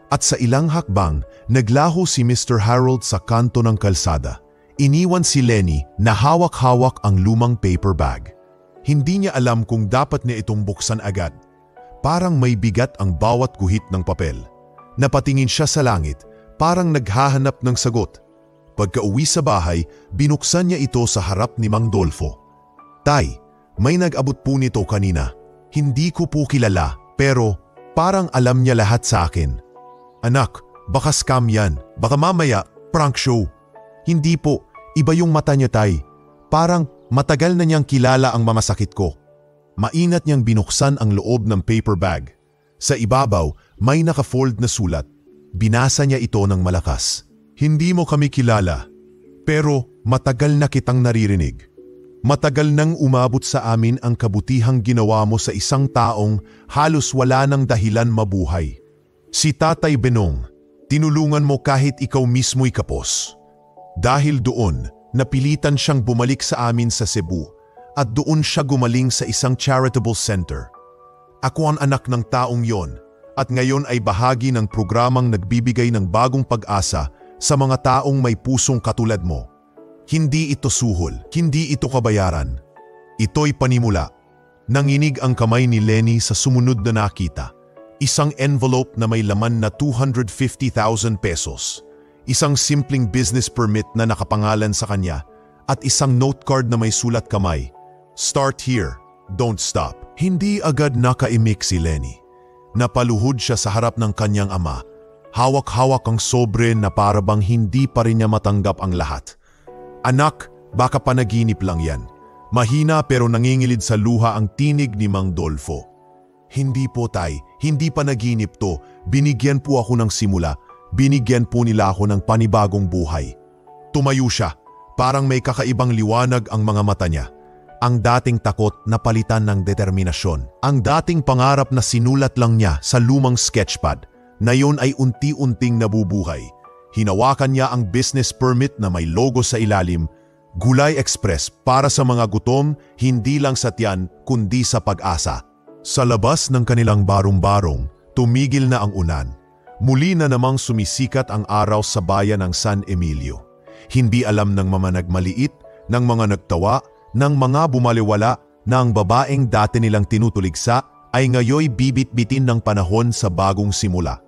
At sa ilang hakbang, naglaho si Mr. Harold sa kanto ng kalsada. Iniwan si Lenny na hawak-hawak ang lumang paper bag. Hindi niya alam kung dapat niya itong buksan agad. Parang may bigat ang bawat guhit ng papel. Napatingin siya sa langit, parang naghahanap ng sagot. Pagka-uwi sa bahay, binuksan niya ito sa harap ni Mang Dolfo. Tay, may nag-abot po nito kanina. Hindi ko po kilala, pero parang alam niya lahat sa akin. Anak, baka scam yan. Baka mamaya, prank show. Hindi po, iba yung mata niya, tay. Parang matagal na niyang kilala ang mga sakit ko. Maingat niyang binuksan ang loob ng paper bag. Sa ibabaw, may naka-fold na sulat. Binasa niya ito ng malakas. Hindi mo kami kilala, pero matagal na kitang naririnig. Matagal nang umabot sa amin ang kabutihang ginawa mo sa isang taong halos wala ng dahilan mabuhay. Si Tatay Benong, tinulungan mo kahit ikaw mismo'y kapos. Dahil doon, napilitan siyang bumalik sa amin sa Cebu at doon siya gumaling sa isang charitable center. Ako ang anak ng taong yon at ngayon ay bahagi ng programang nagbibigay ng bagong pag-asa sa mga taong may pusong katulad mo. Hindi ito suhol, hindi ito kabayaran. Ito'y panimula. Nanginig ang kamay ni Lenny sa sumunod na nakita. Isang envelope na may laman na 250,000 pesos. Isang simpleng business permit na nakapangalan sa kanya at isang note card na may sulat kamay. Start here, don't stop. Hindi agad nakaimik si Lenny. Napaluhod siya sa harap ng kanyang ama. Hawak-hawak ang sobre na parabang hindi pa rin niya matanggap ang lahat. Anak, baka panaginip lang yan. Mahina pero nangingilid sa luha ang tinig ni Mang Dolfo. Hindi po tay, hindi panaginip to. Binigyan po ako ng simula. Binigyan po nila ako ng panibagong buhay. Tumayo siya, parang may kakaibang liwanag ang mga mata niya. Ang dating takot na palitan ng determinasyon. Ang dating pangarap na sinulat lang niya sa lumang sketchpad, na yun ay unti-unting nabubuhay. Hinawakan niya ang business permit na may logo sa ilalim, Gulay Express para sa mga gutom, hindi lang sa tiyan kundi sa pag-asa. Sa labas ng kanilang barong-barong, tumigil na ang ulan. Muli na namang sumisikat ang araw sa bayan ng San Emilio. Hindi alam ng mga nagmaliit, ng mga nagtawa, ng mga bumaliwala na ang babaeng dati nilang tinutuligsa ay ngayoy bibit-bitin ng panahon sa bagong simula.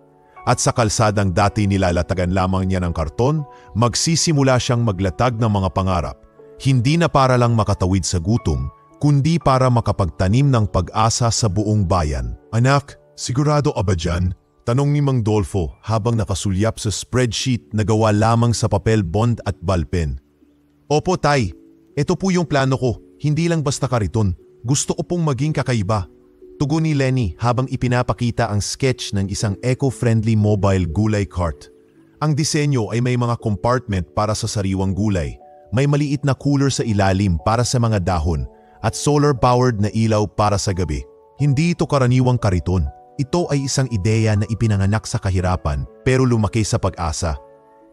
At sa kalsadang dati nilalatagan lamang niya ng karton, magsisimula siyang maglatag ng mga pangarap. Hindi na para lang makatawid sa gutom, kundi para makapagtanim ng pag-asa sa buong bayan. Anak, sigurado ka ba dyan? Tanong ni Mang Dolfo habang nakasulyap sa spreadsheet na gawa lamang sa papel, bond at ballpen. Opo tay, ito po yung plano ko, hindi lang basta kariton. Gusto ko pong maging kakaiba. Tugon ni Lenny habang ipinapakita ang sketch ng isang eco-friendly mobile gulay cart. Ang disenyo ay may mga compartment para sa sariwang gulay, may maliit na cooler sa ilalim para sa mga dahon at solar-powered na ilaw para sa gabi. Hindi ito karaniwang kariton. Ito ay isang ideya na ipinanganak sa kahirapan pero lumaki sa pag-asa.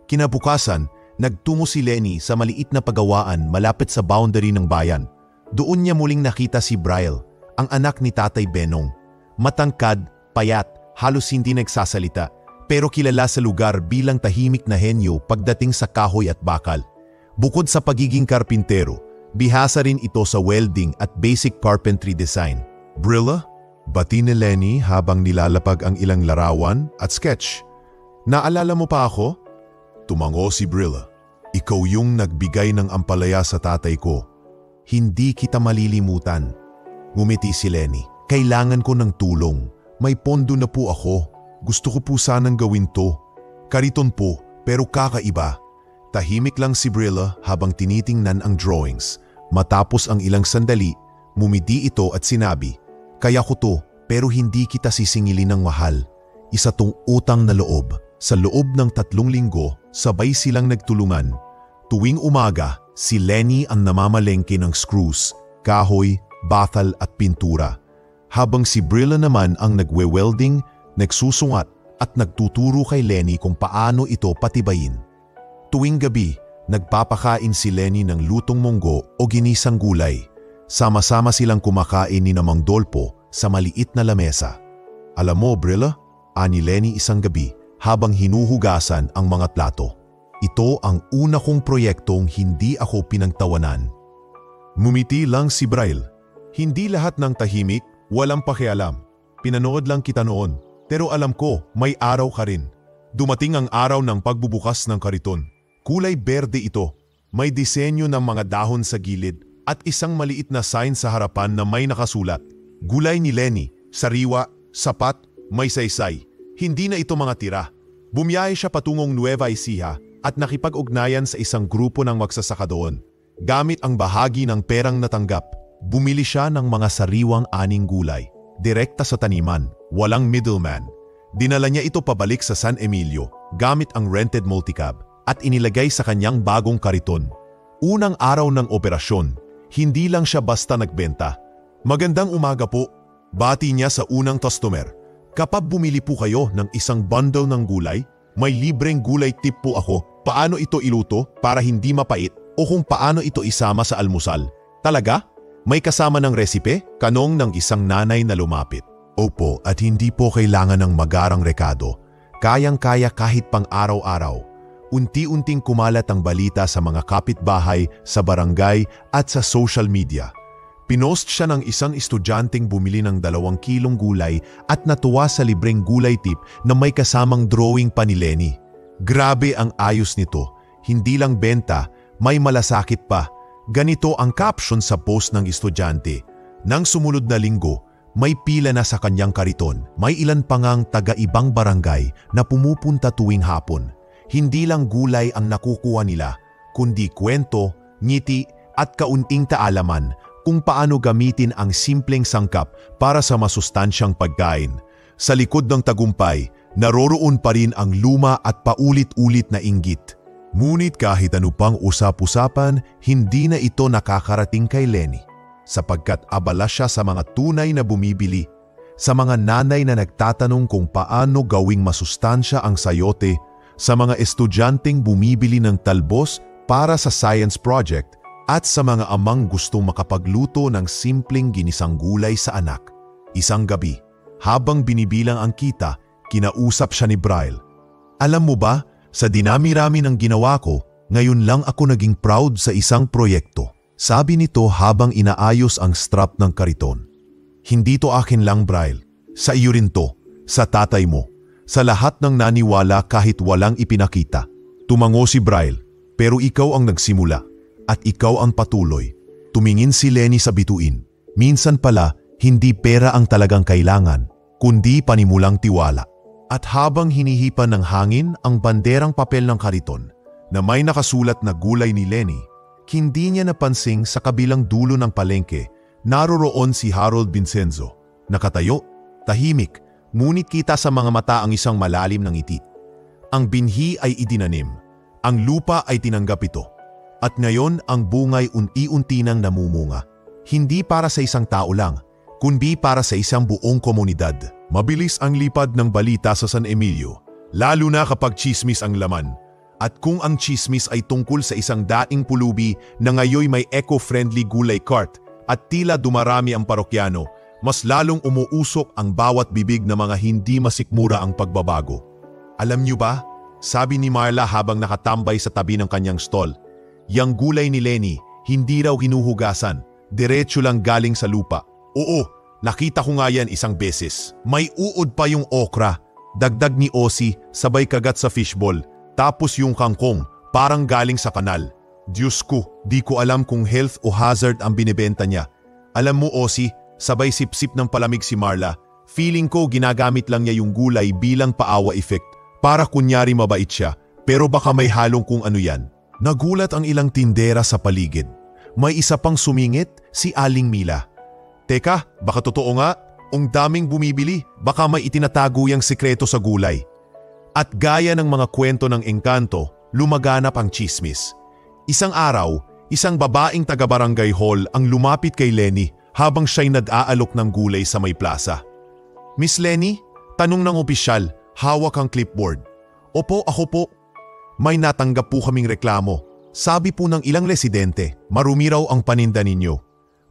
Kinabukasan, nagtungo si Lenny sa maliit na pagawaan malapit sa boundary ng bayan. Doon niya muling nakita si Bryle, ang anak ni Tatay Benong. Matangkad, payat, halos hindi nagsasalita, pero kilala sa lugar bilang tahimik na henyo pagdating sa kahoy at bakal. Bukod sa pagiging karpintero, bihasa rin ito sa welding at basic carpentry design. Brille? Bati ni Lenny habang nilalapag ang ilang larawan at sketch. Naalala mo pa ako? Tumango si Brille. Ikaw yung nagbigay ng ampalaya sa tatay ko. Hindi kita malilimutan. Ngumiti si Lenny. Kailangan ko ng tulong. May pondo na po ako. Gusto ko po sanang gawin to. Kariton po, pero kakaiba. Tahimik lang si Brille habang tinitingnan ang drawings. Matapos ang ilang sandali, mumidi ito at sinabi, "Kaya ko to, pero hindi kita sisingilin ng mahal. Isa tong utang na loob Sa loob ng 3 linggo, sabay silang nagtulungan. Tuwing umaga, si Lenny ang namamalengke ng screws, kahoy, batal at pintura. Habang si Brilla naman ang nagwe-welding, nagsusungat at nagtuturo kay Lenny kung paano ito patibayin. Tuwing gabi, nagpapakain si Lenny ng lutong munggo o ginisang gulay. Sama-sama silang kumakain ni Mang Dolpo sa maliit na lamesa. Alam mo, Brilla, ani Lenny isang gabi habang hinuhugasan ang mga plato. Ito ang una kong proyektong hindi ako pinagtawanan. Ngumiti lang si Braille. Hindi lahat ng tahimik, walang pakialam. Pinanood lang kita noon, pero alam ko may araw ka rin. Dumating ang araw ng pagbubukas ng kariton. Kulay berde ito. May disenyo ng mga dahon sa gilid at isang maliit na sign sa harapan na may nakasulat. Gulay ni Lenny, sariwa, sapat, may saysay. Hindi na ito mga tira. Bumiyahe siya patungong Nueva Ecija at nakipag-ugnayan sa isang grupo ng magsasaka doon. Gamit ang bahagi ng perang natanggap, bumili siya ng mga sariwang aning gulay. Direkta sa taniman, walang middleman. Dinala niya ito pabalik sa San Emilio gamit ang rented multicab at inilagay sa kanyang bagong kariton. Unang araw ng operasyon, hindi lang siya basta nagbenta. Magandang umaga po, bati niya sa unang customer. Kapag bumili po kayo ng isang bundle ng gulay, may libreng gulay tip po ako paano ito iluto para hindi mapait o kung paano ito isama sa almusal. Talaga? May kasama ng resipe? Kanong ng isang nanay na lumapit. Opo, at hindi po kailangan ng magarang rekado. Kayang-kaya kahit pang araw-araw. Unti-unting kumalat ang balita sa mga kapitbahay, sa barangay at sa social media. Pinost siya ng isang estudyanteng bumili ng 2 kilong gulay at natuwa sa libreng gulay tip na may kasamang drawing pa ni Lenny. Grabe ang ayos nito. Hindi lang benta, may malasakit pa. Ganito ang caption sa post ng estudyante. Nang sumunod na linggo, may pila na sa kanyang kariton. May ilan pa ngang taga-ibang barangay na pumupunta tuwing hapon. Hindi lang gulay ang nakukuha nila, kundi kwento, ngiti at kaunting kaalaman kung paano gamitin ang simpleng sangkap para sa masustansyang pagkain. Sa likod ng tagumpay, naroroon pa rin ang luma at paulit-ulit na inggit. Ngunit kahit ano pang usap-usapan, hindi na ito nakakarating kay Lenny. Sapagkat abala siya sa mga tunay na bumibili, sa mga nanay na nagtatanong kung paano gawing masustansya ang sayote, sa mga estudyanteng bumibili ng talbos para sa science project, at sa mga amang gustong makapagluto ng simpleng ginisang gulay sa anak. Isang gabi, habang binibilang ang kita, kinausap siya ni Braille. Alam mo ba, sa dinami-rami ng ginawa ko, ngayon lang ako naging proud sa isang proyekto. Sabi nito habang inaayos ang strap ng kariton. Hindi to akin lang, Braille. Sa iyo rin to, sa tatay mo, sa lahat ng naniwala kahit walang ipinakita. Tumango si Braille, pero ikaw ang nagsimula. At ikaw ang patuloy. Tumingin si Lenny sa bituin. Minsan pala, hindi pera ang talagang kailangan, kundi panimulang tiwala. At habang hinihipan ng hangin ang banderang papel ng kariton na may nakasulat na gulay ni Lenny, hindi niya napansing sa kabilang dulo ng palengke, naroroon si Harold Vincenzo. Nakatayo, tahimik, ngunit kita sa mga mata ang isang malalim ng ngiti. Ang binhi ay idinanim, ang lupa ay tinanggap ito. At ngayon ang bungay unti-unti nang namumunga. Hindi para sa isang tao lang, kundi para sa isang buong komunidad. Mabilis ang lipad ng balita sa San Emilio, lalo na kapag chismis ang laman. At kung ang chismis ay tungkol sa isang dating pulubi na ngayon may eco-friendly gulay cart at tila dumarami ang parokyano, mas lalong umuusok ang bawat bibig na mga hindi masikmura ang pagbabago. Alam niyo ba, sabi ni Marla habang nakatambay sa tabi ng kanyang stall, yang gulay ni Lenny, hindi raw hinuhugasan, diretso lang galing sa lupa. Oo, nakita ko nga yan isang beses. May uod pa yung okra, dagdag ni Ossie sabay kagat sa fishball. Tapos yung kangkong, parang galing sa kanal. Diyos ko, di ko alam kung health o hazard ang binibenta niya. Alam mo Ossie, sabay sip-sip ng palamig si Marla. Feeling ko ginagamit lang niya yung gulay bilang paawa effect. Para kunyari mabait siya, pero baka may halong kung ano yan. Nagulat ang ilang tindera sa paligid. May isa pang sumingit, si Aling Mila. Teka, baka totoo nga? Ang daming bumibili, baka may itinatago yang sikreto sa gulay. At gaya ng mga kwento ng engkanto, lumaganap ang tsismis. Isang araw, isang babaeng taga-barangay hall ang lumapit kay Lenny habang siya'y nag-aalok ng gulay sa may plaza. "Miss Lenny?" Tanong ng opisyal, hawak ang clipboard. "Opo, ako po." "May natanggap po kaming reklamo. Sabi po ng ilang residente, marumi raw ang paninda ninyo.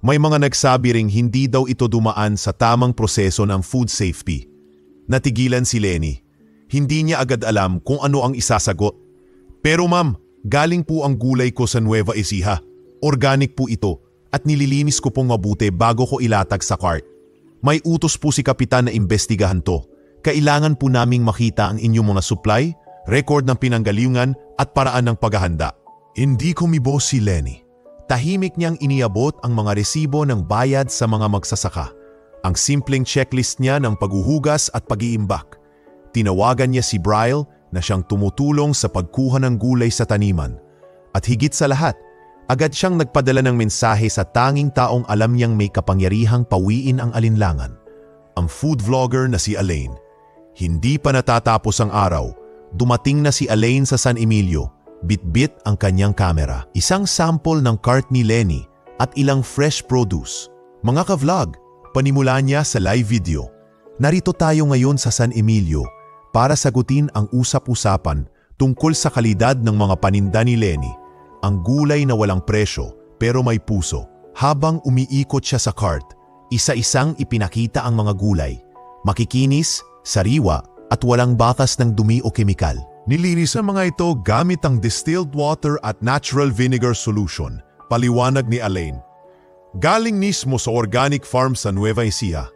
May mga nagsabi ring hindi daw ito dumaan sa tamang proseso ng food safety." Natigilan si Lenny. Hindi niya agad alam kung ano ang isasagot. "Pero ma'am, galing po ang gulay ko sa Nueva Ecija. Organic po ito at nililinis ko pong mabuti bago ko ilatag sa cart. May utos po si Kapitan na imbestigahan to. Kailangan po naming makita ang inyong mga supply, record ng pinanggalingan at paraan ng paghahanda." Hindi kumibo si Lenny. Tahimik niyang iniabot ang mga resibo ng bayad sa mga magsasaka. Ang simpleng checklist niya ng paghuhugas at pag-iimbak. Tinawagan niya si Bryle na siyang tumutulong sa pagkuha ng gulay sa taniman. At higit sa lahat, agad siyang nagpadala ng mensahe sa tanging taong alam niyang may kapangyarihang pawiin ang alinlangan. Ang food vlogger na si Elaine. Hindi pa natatapos ang araw, dumating na si Elaine sa San Emilio. Bit-bit ang kanyang kamera, isang sample ng cart ni Lenny at ilang fresh produce. "Mga ka-vlog, panimula niya sa live video. Narito tayo ngayon sa San Emilio para sagutin ang usap-usapan tungkol sa kalidad ng mga paninda ni Lenny, ang gulay na walang presyo pero may puso." Habang umiikot siya sa cart, isa-isang ipinakita ang mga gulay. Makikinis, sariwa at walang bakas ng dumi o kemikal. Nilinis ang mga ito gamit ang distilled water at natural vinegar solution, paliwanag ni Elaine. Galing mismo sa organic farm sa Nueva Ecija.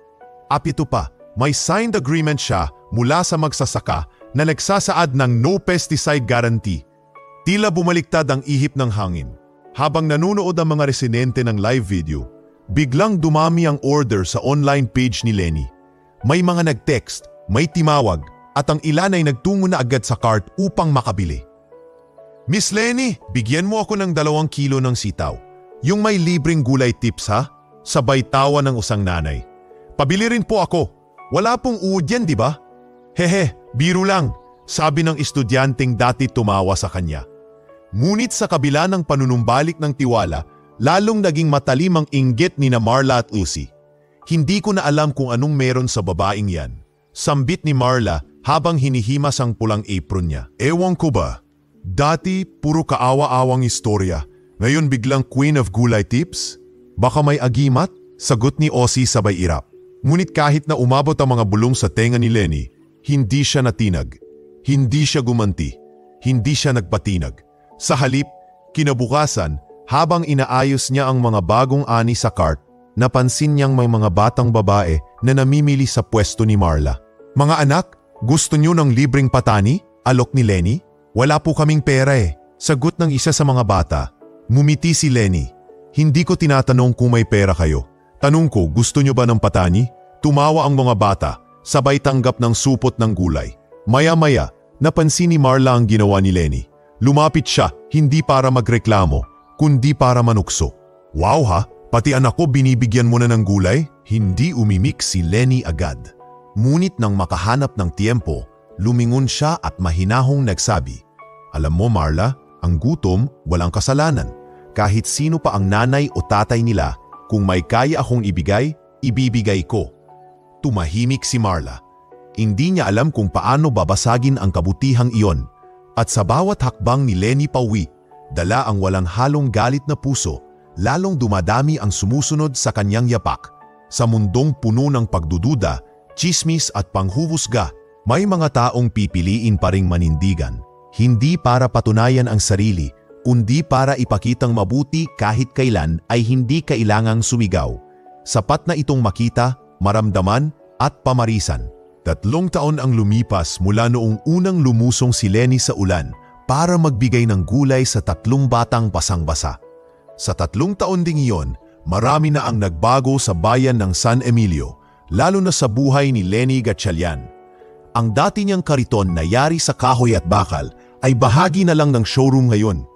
Ito pa, may signed agreement siya mula sa magsasaka na nagsasaad ng no pesticide guarantee. Tila bumaliktad ang ihip ng hangin. Habang nanunood ang mga residente ng live video, biglang dumami ang order sa online page ni Lenny. May mga nag-text, may timawag, at ang ilan ay nagtungo na agad sa cart upang makabili. "Miss Lenny, bigyan mo ako ng 2 kilo ng sitaw. Yung may libreng gulay tips ha?" Sabay tawa ng usang nanay. "Pabili rin po ako. Wala pong uod yan, di ba?" "Hehe, biro lang," sabi ng estudyanteng dati tumawa sa kanya. Ngunit sa kabila ng panunumbalik ng tiwala, lalong naging matalim ang inggit ni na Marla at Lucy. "Hindi ko na alam kung anong meron sa babaeng yan," sambit ni Marla habang hinihimas ang pulang apron niya. "Ewan ko ba, dati puro kaawa-awang istorya, ngayon biglang queen of gulay tips? Baka may agimat?" Sagot ni Ozzy sabay irap. Ngunit kahit na umabot ang mga bulong sa tenga ni Lenny, hindi siya natinag. Hindi siya gumanti. Hindi siya nagpatinag. Sa halip, kinabukasan, habang inaayos niya ang mga bagong ani sa cart, napansin niyang may mga batang babae na namimili sa pwesto ni Marla. "Mga anak, gusto niyo ng libreng patani?" alok ni Lenny. "Wala po kaming pera eh," sagot ng isa sa mga bata. Ngumiti si Lenny. "Hindi ko tinatanong kung may pera kayo. Tanong ko, gusto niyo ba ng patani?" Tumawa ang mga bata, sabay tanggap ng supot ng gulay. Maya-maya, napansin ni Marla ang ginawa ni Lenny. Lumapit siya, hindi para magreklamo, kundi para manukso. "Wow ha, pati anak ko binibigyan mo na ng gulay?" Hindi umimik si Lenny agad. Ngunit nang makahanap ng tiempo, lumingon siya at mahinahong nagsabi, "Alam mo Marla, ang gutom walang kasalanan. Kahit sino pa ang nanay o tatay nila, kung may kaya akong ibigay, ibibigay ko." Tumahimik si Marla. Hindi niya alam kung paano babasagin ang kabutihang iyon. At sa bawat hakbang ni Lenny pauwi, dala ang walang halong galit na puso, lalong dumadami ang sumusunod sa kanyang yapak. Sa mundong puno ng pagdududa, tsismis at panghuhusga, may mga taong pipiliin pa ring manindigan. Hindi para patunayan ang sarili, kundi para ipakitang mabuti kahit kailan ay hindi kailangang sumigaw. Sapat na itong makita, maramdaman at pamarisan. 3 taon ang lumipas mula noong unang lumusong si Lenny sa ulan para magbigay ng gulay sa 3 batang basang-basa. Sa 3 taon ding iyon, marami na ang nagbago sa bayan ng San Emilio, lalo na sa buhay ni Lenny Gatchalian. Ang dati niyang kariton na yari sa kahoy at bakal ay bahagi na lang ng showroom ngayon.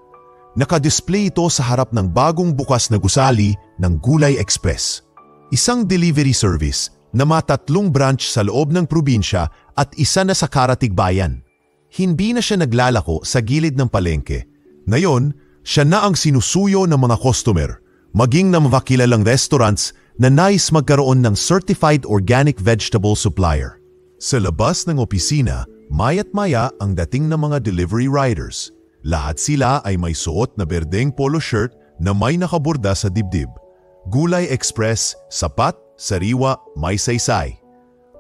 Nakadisplay ito sa harap ng bagong bukas na gusali ng Gulay Express. Isang delivery service na 3 branch sa loob ng probinsya at isa na sa Karatig Bayan. Hindi na siya naglalako sa gilid ng palengke. Ngayon, siya na ang sinusuyo ng mga customer, maging ng mga kilalang restaurants na nais magkaroon ng certified organic vegetable supplier. Sa labas ng opisina, maya't maya ang dating ng mga delivery riders. Lahat sila ay may suot na berdeng polo shirt na may nakaborda sa dibdib. Gulay Express, sapat, sariwa, may saysay.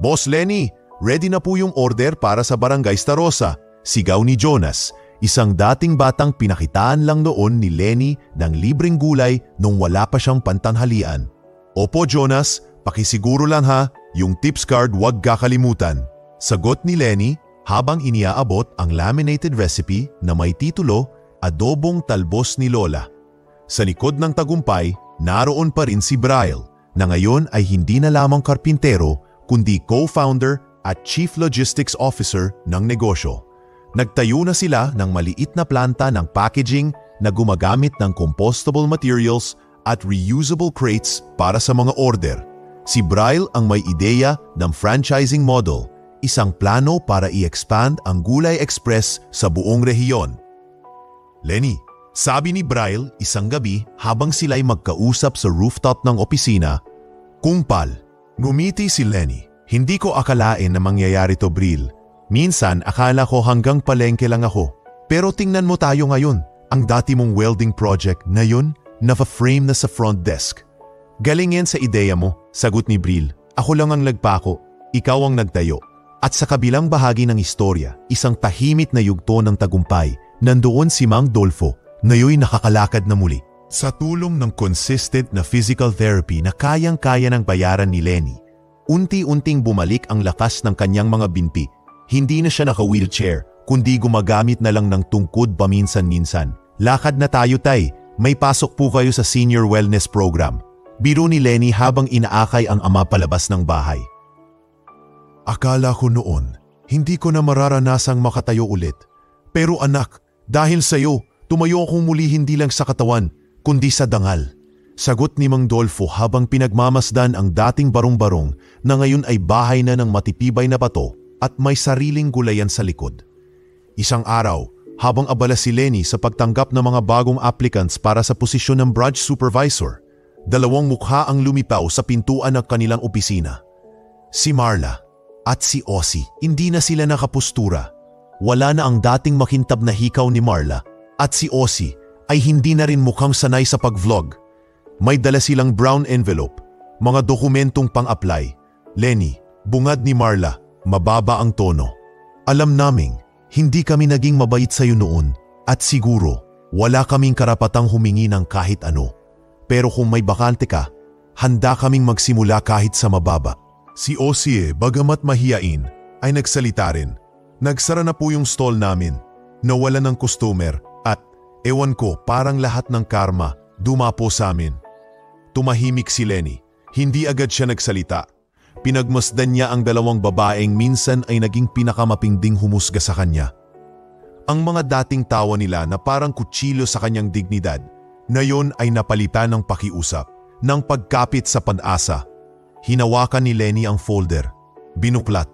Boss Lenny, ready na po yung order para sa Barangay Starosa, sigaw ni Jonas, isang dating batang pinakitaan lang noon ni Lenny ng libreng gulay nung wala pa siyang pantanghalian. Opo Jonas, pakisiguro lang ha, yung tips card wag kakalimutan. Sagot ni Lenny habang iniaabot ang laminated recipe na may titulo, Adobong Talbos ni Lola. Sa likod ng tagumpay, naroon pa rin si Braille, na ngayon ay hindi na lamang karpintero kundi co-founder at chief logistics officer ng negosyo. Nagtayo na sila ng maliit na planta ng packaging na gumagamit ng compostable materials at reusable crates para sa mga order. Si Braille ang may ideya ng franchising model, isang plano para i-expand ang Gulay Express sa buong rehiyon. Lenny, sabi ni Braille isang gabi habang sila'y magkausap sa rooftop ng opisina, "Kumpal." Ngumiti si Lenny. "Hindi ko akalain na mangyayari to, Bril. Minsan akala ko hanggang palengke lang ako. Pero tingnan mo tayo ngayon. Ang dati mong welding project ngayon, naka-frame na sa front desk." "Galing yan sa ideya mo," sagot ni Bril. "Ako lang ang nagpako, ikaw ang nagtayo." At sa kabilang bahagi ng istorya, isang tahimik na yugto ng tagumpay, nandoon si Mang Dolfo, ngayon nakakalakad na muli. Sa tulong ng consistent na physical therapy na kayang-kaya ng bayaran ni Lenny, unti-unting bumalik ang lakas ng kanyang mga binti. Hindi na siya naka-wheelchair, kundi gumagamit na lang ng tungkod paminsan-minsan. "Lakad na tayo tay, may pasok po kayo sa senior wellness program." Biro ni Lenny habang inaakay ang ama palabas ng bahay. "Akala ko noon, hindi ko na mararanasang makatayo ulit. Pero anak, dahil sa'yo, tumayo akong muli hindi lang sa katawan, kundi sa dangal." Sagot ni Mang Dolfo habang pinagmamasdan ang dating barong-barong na ngayon ay bahay na ng matitibay na bato at may sariling gulayan sa likod. Isang araw, habang abala si Lenny sa pagtanggap ng mga bagong applicants para sa posisyon ng branch supervisor, dalawang mukha ang lumipaw sa pintuan ng kanilang opisina. Si Marla at si Ossie. Hindi na sila nakapustura. Wala na ang dating makintab na hikaw ni Marla. At si Ossie ay hindi na rin mukhang sanay sa pag-vlog. May dala silang brown envelope, mga dokumentong pang-apply. "Lenny," bungad ni Marla, mababa ang tono. "Alam naming, hindi kami naging mabait sa'yo noon at siguro wala kaming karapatang humingi ng kahit ano. Pero kung may bakante ka, handa kaming magsimula kahit sa mababa." Si Ossie, bagamat mahiyain, ay nagsalita rin. "Nagsara na po yung stall namin, nawala ng customer at ewan ko parang lahat ng karma dumapo sa amin." Tumahimik si Lenny. Hindi agad siya nagsalita. Pinagmasdan niya ang dalawang babaeng minsan ay naging pinakamapinding humusga sa kanya. Ang mga dating tawa nila na parang kutsilyo sa kanyang dignidad, ngayon ay napalitan ng pakiusap, ng pagkapit sa pag-asa. Hinawakan ni Lenny ang folder. Binuklat.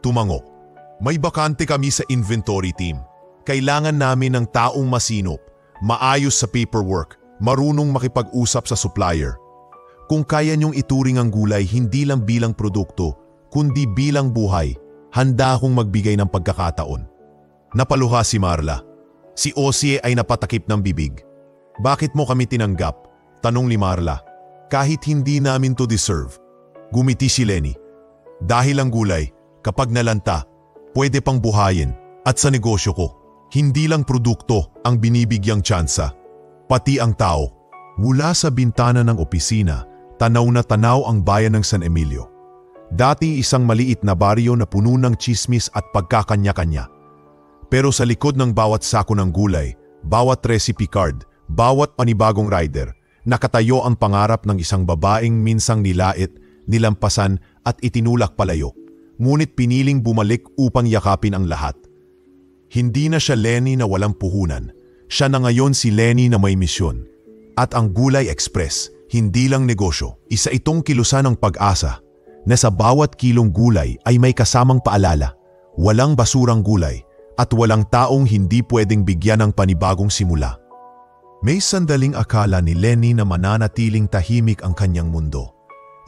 Tumango. "May bakante kami sa inventory team. Kailangan namin ng taong masinop, maayos sa paperwork, marunong makipag-usap sa supplier. Kung kaya niyong ituring ang gulay hindi lang bilang produkto, kundi bilang buhay, handa akong magbigay ng pagkakataon." Napaluha si Marla. Si Ossie ay napatakip ng bibig. "Bakit mo kami tinanggap?" tanong ni Marla. "Kahit hindi namin to deserve." Gumiti si Lenny. "Dahil ang gulay, kapag nalanta, pwede pang buhayin. At sa negosyo ko, hindi lang produkto ang binibigyang tsansa, pati ang tao." Mula sa bintana ng opisina, tanaw na tanaw ang bayan ng San Emilio. Dati isang maliit na baryo na puno ng chismis at pagkakanya-kanya. Pero sa likod ng bawat sako ng gulay, bawat recipe card, bawat panibagong rider, nakatayo ang pangarap ng isang babaeng minsang nilait, nilampasan at itinulak palayo. Ngunit piniling bumalik upang yakapin ang lahat. Hindi na siya Lenny na walang puhunan. Siya na ngayon si Lenny na may misyon. At ang Gulay Express, hindi lang negosyo, isa itong kilusan ng pag-asa na sa bawat kilong gulay ay may kasamang paalala. Walang basurang gulay at walang taong hindi pwedeng bigyan ng panibagong simula. May sandaling akala ni Lenny na mananatiling tahimik ang kanyang mundo.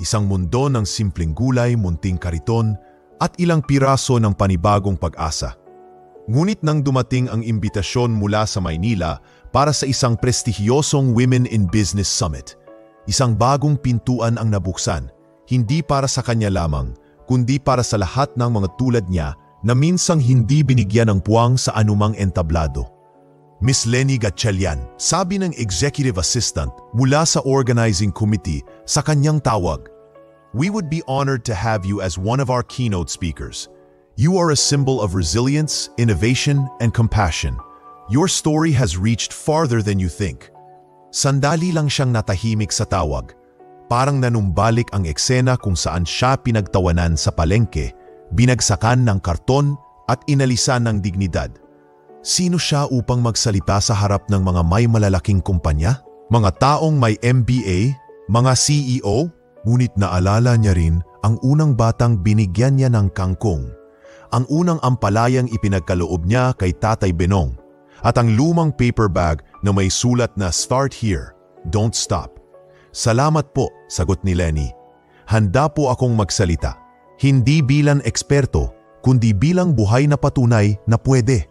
Isang mundo ng simpleng gulay, munting kariton, at ilang piraso ng panibagong pag-asa. Ngunit nang dumating ang imbitasyon mula sa Maynila para sa isang prestihiyosong Women in Business Summit, isang bagong pintuan ang nabuksan, hindi para sa kanya lamang, kundi para sa lahat ng mga tulad niya na minsang hindi binigyan ng puwang sa anumang entablado. Miss Lenny Gatchalian, sabi ng executive assistant mula sa organizing committee sa kanyang tawag, "We would be honored to have you as one of our keynote speakers. You are a symbol of resilience, innovation, and compassion. Your story has reached farther than you think." Sandali lang siyang natahimik sa tawag. Parang nanumbalik ang eksena kung saan siya pinagtawanan sa palengke, binagsakan ng karton at inalisan ng dignidad. Sino siya upang magsalita sa harap ng mga may malalaking kumpanya? Mga taong may MBA, mga CEO? Ngunit naalala niya rin ang unang batang binigyan niya ng kangkong, ang unang ampalayang ipinagkaloob niya kay Tatay Benong, at ang lumang paper bag na may sulat na "Start here, don't stop." "Salamat po," sagot ni Lenny. "Handa po akong magsalita. Hindi bilang eksperto, kundi bilang buhay na patunay na pwede."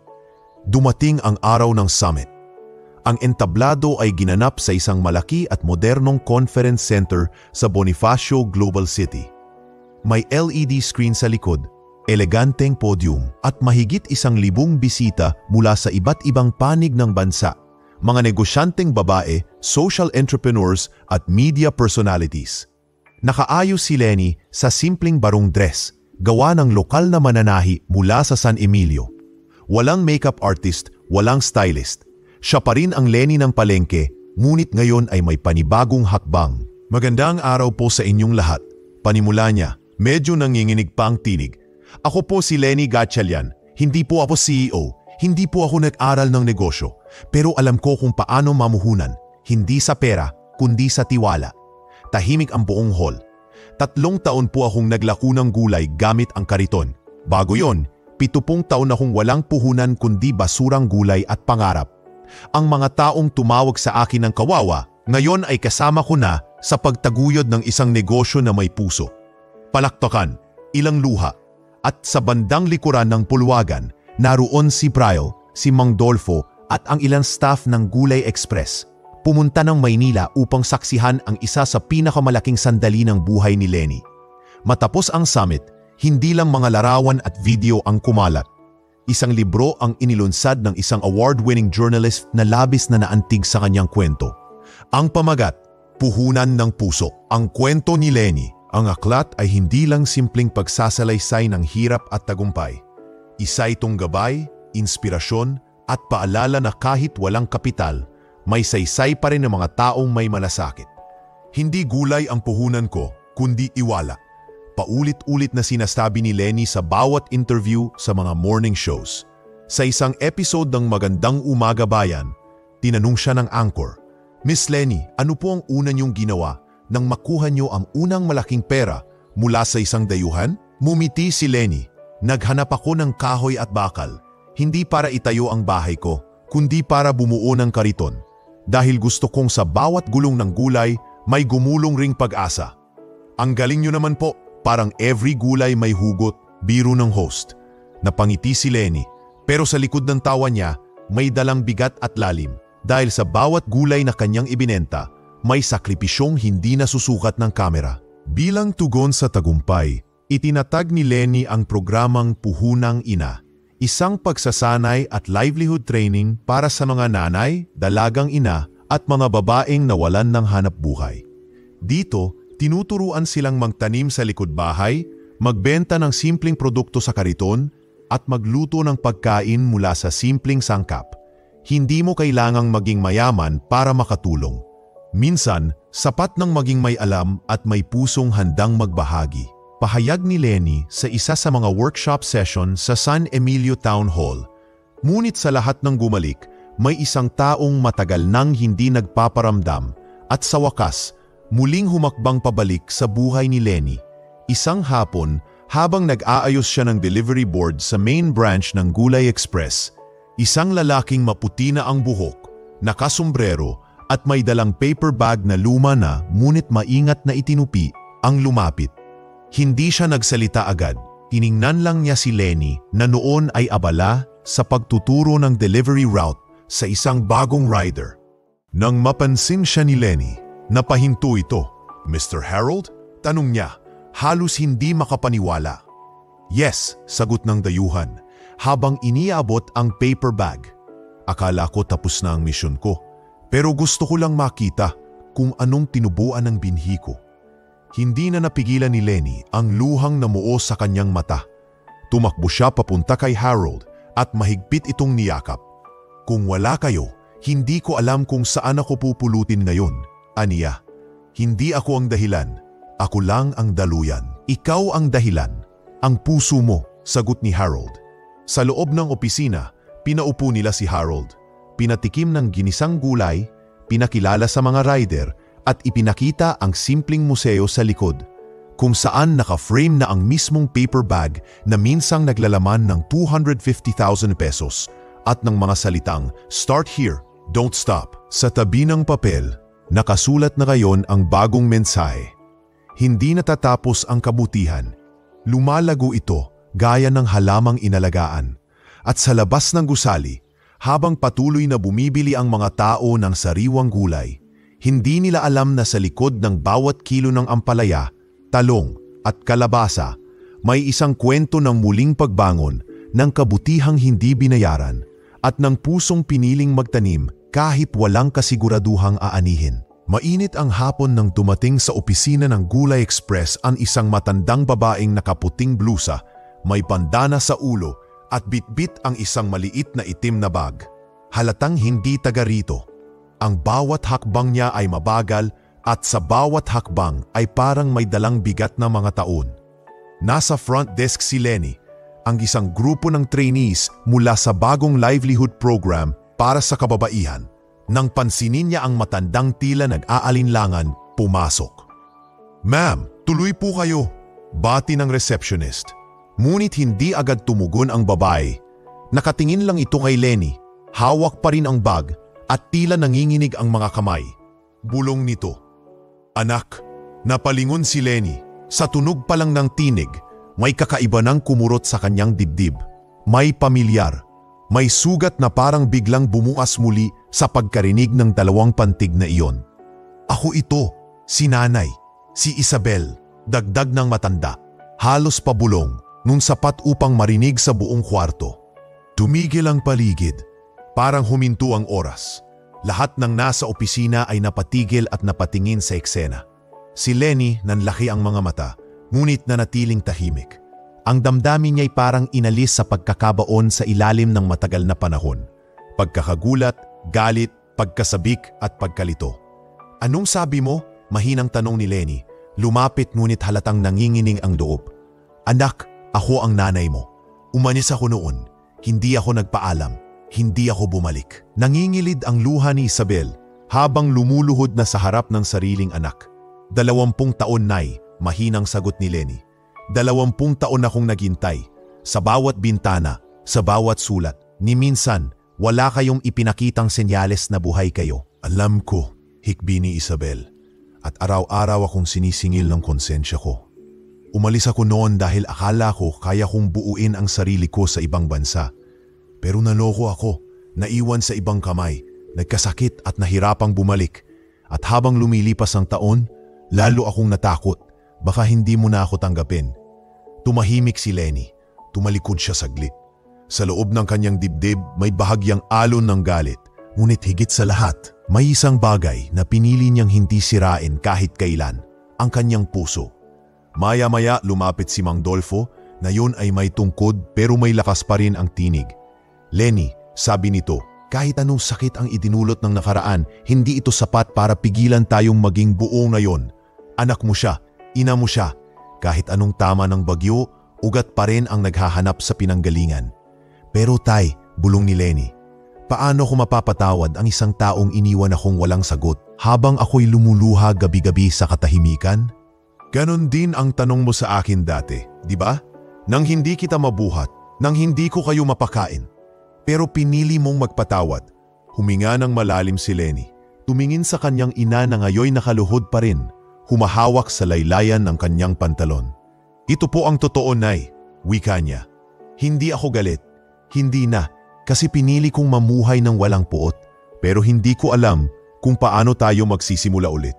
Dumating ang araw ng summit. Ang entablado ay ginanap sa isang malaki at modernong conference center sa Bonifacio Global City. May LED screen sa likod, eleganteng podium at mahigit 1,000 bisita mula sa iba't ibang panig ng bansa, mga negosyanteng babae, social entrepreneurs at media personalities. Nakaayos si Lenny sa simpleng barong dress, gawa ng lokal na mananahi mula sa San Emilio. Walang makeup artist, walang stylist. Siya pa rin ang Lenny ng palengke, ngunit ngayon ay may panibagong hakbang. "Magandang araw po sa inyong lahat." Panimula niya, medyo nanginginig pa ang tinig. "Ako po si Lenny Gatchalian. Hindi po ako CEO. Hindi po ako nag-aral ng negosyo. Pero alam ko kung paano mamuhunan. Hindi sa pera, kundi sa tiwala." Tahimik ang buong hall. 3 taon po akong naglako ng gulay gamit ang kariton. Bago yon, 70 taon akong walang puhunan kundi basurang gulay at pangarap. Ang mga taong tumawag sa akin ng kawawa, ngayon ay kasama ko na sa pagtaguyod ng isang negosyo na may puso. Palakpakan, ilang luha, at sa bandang likuran ng pulwagan, naroon si Brian, si Mang Dolfo at ang ilang staff ng Gulay Express. Pumunta ng Maynila upang saksihan ang isa sa pinakamalaking sandali ng buhay ni Lenny. Matapos ang summit, hindi lang mga larawan at video ang kumalat. Isang libro ang inilunsad ng isang award-winning journalist na labis na naantig sa kanyang kwento. Ang pamagat, Puhunan ng Puso. Ang kwento ni Lenny, ang aklat ay hindi lang simpleng pagsasalaysay ng hirap at tagumpay. Isa itong gabay, inspirasyon at paalala na kahit walang kapital, may saysay pa rin ng mga taong may malasakit. "Hindi gulay ang puhunan ko, kundi iwala." Paulit-ulit na sinasabi ni Lenny sa bawat interview sa mga morning shows. Sa isang episode ng Magandang Umaga Bayan, tinanong siya ng anchor, "Miss Lenny, ano po ang una niyong ginawa nang makuha niyo ang unang malaking pera mula sa isang dayuhan?" Mumiti si Lenny, "Naghanap ako ng kahoy at bakal, hindi para itayo ang bahay ko, kundi para bumuo ng kariton. Dahil gusto kong sa bawat gulong ng gulay, may gumulong ring pag-asa." "Ang galing niyo naman po. Parang every gulay may hugot," biro ng host. Napangiti si Lenny, pero sa likod ng tawa niya, may dalang bigat at lalim. Dahil sa bawat gulay na kanyang ibinenta, may sakripisyong hindi nasusukat ng kamera. Bilang tugon sa tagumpay, itinatag ni Lenny ang programang Puhunang Ina, isang pagsasanay at livelihood training para sa mga nanay, dalagang ina at mga babaeng nawalan ng hanap buhay. Dito, tinuturuan silang magtanim sa likod bahay, magbenta ng simpleng produkto sa kariton, at magluto ng pagkain mula sa simpleng sangkap. Hindi mo kailangang maging mayaman para makatulong. Minsan, sapat nang maging may alam at may pusong handang magbahagi. Pahayag ni Lenny sa isa sa mga workshop session sa San Emilio Town Hall. Ngunit sa lahat ng gumalik, may isang taong matagal nang hindi nagpaparamdam at sa wakas, muling humakbang pabalik sa buhay ni Lenny. Isang hapon, Habang nag-aayos siya ng delivery board sa main branch ng Gulay Express, isang lalaking maputi na ang buhok, nakasombrero at may dalang paper bag na luma na ngunit maingat na itinupi ang lumapit. Hindi siya nagsalita agad. Tiningnan lang niya si Lenny na noon ay abala sa pagtuturo ng delivery route sa isang bagong rider. Nang mapansin siya ni Lenny, napahinto ito. "Mr. Harold?" tanong niya, halos hindi makapaniwala. "Yes," sagot ng dayuhan, habang iniabot ang paper bag. "Akala ko tapos na ang misyon ko, pero gusto ko lang makita kung anong tinubuan ng binhi ko." Hindi na napigilan ni Lenny ang luhang namuo sa kanyang mata. Tumakbo siya papunta kay Harold at mahigpit itong niyakap. "Kung wala kayo, hindi ko alam kung saan ako pupulutin ngayon," aniya. "Hindi ako ang dahilan, ako lang ang daluyan." "Ikaw ang dahilan, ang puso mo," sagot ni Harold. Sa loob ng opisina, pinaupo nila si Harold. Pinatikim ng ginisang gulay, pinakilala sa mga rider, at ipinakita ang simpleng museo sa likod, kung saan naka-frame na ang mismong paper bag na minsang naglalaman ng 250,000 pesos at ng mga salitang "Start here, don't stop." Sa tabi ng papel, nakasulat na ngayon ang bagong mensahe. Hindi natatapos ang kabutihan. Lumalago ito gaya ng halamang inalagaan. At sa labas ng gusali, habang patuloy na bumibili ang mga tao ng sariwang gulay, hindi nila alam na sa likod ng bawat kilo ng ampalaya, talong at kalabasa, may isang kwento ng muling pagbangon, ng kabutihang hindi binayaran, at ng pusong piniling magtanim kahit walang kasiguraduhang aanihin. Mainit ang hapon nang dumating sa opisina ng Gulay Express ang isang matandang babaeng nakaputing blusa, may bandana sa ulo at bitbit ang isang maliit na itim na bag. Halatang hindi taga rito. Ang bawat hakbang niya ay mabagal at sa bawat hakbang ay parang may dalang bigat na mga taon. Nasa front desk si Lenny, ang isang grupo ng trainees mula sa bagong livelihood program para sa kababaihan. Nang pansinin niya ang matandang tila nag-aalinlangan, pumasok. "Ma'am, tuloy po kayo," bati ng receptionist. Ngunit hindi agad tumugon ang babae. Nakatingin lang ito kay Lenny, hawak pa rin ang bag at tila nanginginig ang mga kamay. Bulong nito. "Anak," napalingon si Lenny. Sa tunog pa lang ng tinig, may kakaiba ng kumurot sa kanyang dibdib. May pamilyar, may sugat na parang biglang bumukas muli sa pagkarinig ng dalawang pantig na iyon. "Ako ito, si Nanay, si Isabel," dagdag ng matanda. Halos pabulong, nung sapat upang marinig sa buong kwarto. Tumigil ang paligid. Parang huminto ang oras. Lahat ng nasa opisina ay napatigil at napatingin sa eksena. Si Lenny nanlaki ang mga mata, ngunit nanatiling tahimik. Ang damdamin niya'y parang inalis sa pagkakabaon sa ilalim ng matagal na panahon. Pagkakagulat, galit, pagkasabik at pagkalito. "Anong sabi mo?" mahinang tanong ni Lenny. Lumapit ngunit halatang nanginginig ang loob. "Anak, ako ang nanay mo. Umalis ako noon. Hindi ako nagpaalam. Hindi ako bumalik." Nangingilid ang luha ni Isabel habang lumuluhod na sa harap ng sariling anak. 20 taon, Nay, mahinang sagot ni Lenny. 20 taon akong naghintay. Sa bawat bintana, sa bawat sulat, ni minsan, wala kayong ipinakitang senyales na buhay kayo. "Alam ko," hikbi ni Isabel. "At araw-araw akong sinisingil ng konsensya ko. Umalis ako noon dahil akala ko kaya kong buuin ang sarili ko sa ibang bansa. Pero naloko ako, naiwan sa ibang kamay, nagkasakit at nahirapang bumalik. At habang lumilipas ang taon, lalo akong natakot, baka hindi mo na ako tanggapin." Tumahimik si Lenny. Tumalikod siya saglit. Sa loob ng kanyang dibdib may bahagyang alon ng galit. Ngunit higit sa lahat, may isang bagay na pinili niyang hindi sirain kahit kailan, ang kanyang puso. Maya-maya lumapit si Mang Dolfo na yun ay may tungkod pero may lakas pa rin ang tinig. "Lenny," sabi nito, "kahit anong sakit ang idinulot ng nakaraan, hindi ito sapat para pigilan tayong maging buo ngayon. Anak mo siya, ina mo siya. Kahit anong tama ng bagyo, ugat pa rin ang naghahanap sa pinanggalingan." "Pero Tay," bulong ni Lenny, "paano ko mapapatawad ang isang taong iniwan akong walang sagot habang ako'y lumuluha gabi-gabi sa katahimikan?" Ganon din ang tanong mo sa akin dati, di ba? Nang hindi kita mabuhat, nang hindi ko kayo mapakain. Pero pinili mong magpatawad. Huminga ng malalim si Lenny. Tumingin sa kanyang ina na ngayoy nakaluhod pa rin, humahawak sa laylayan ng kanyang pantalon. Ito po ang totoo, Nay, wika niya. Hindi ako galit. Hindi na, kasi pinili kong mamuhay ng walang puot. Pero hindi ko alam kung paano tayo magsisimula ulit.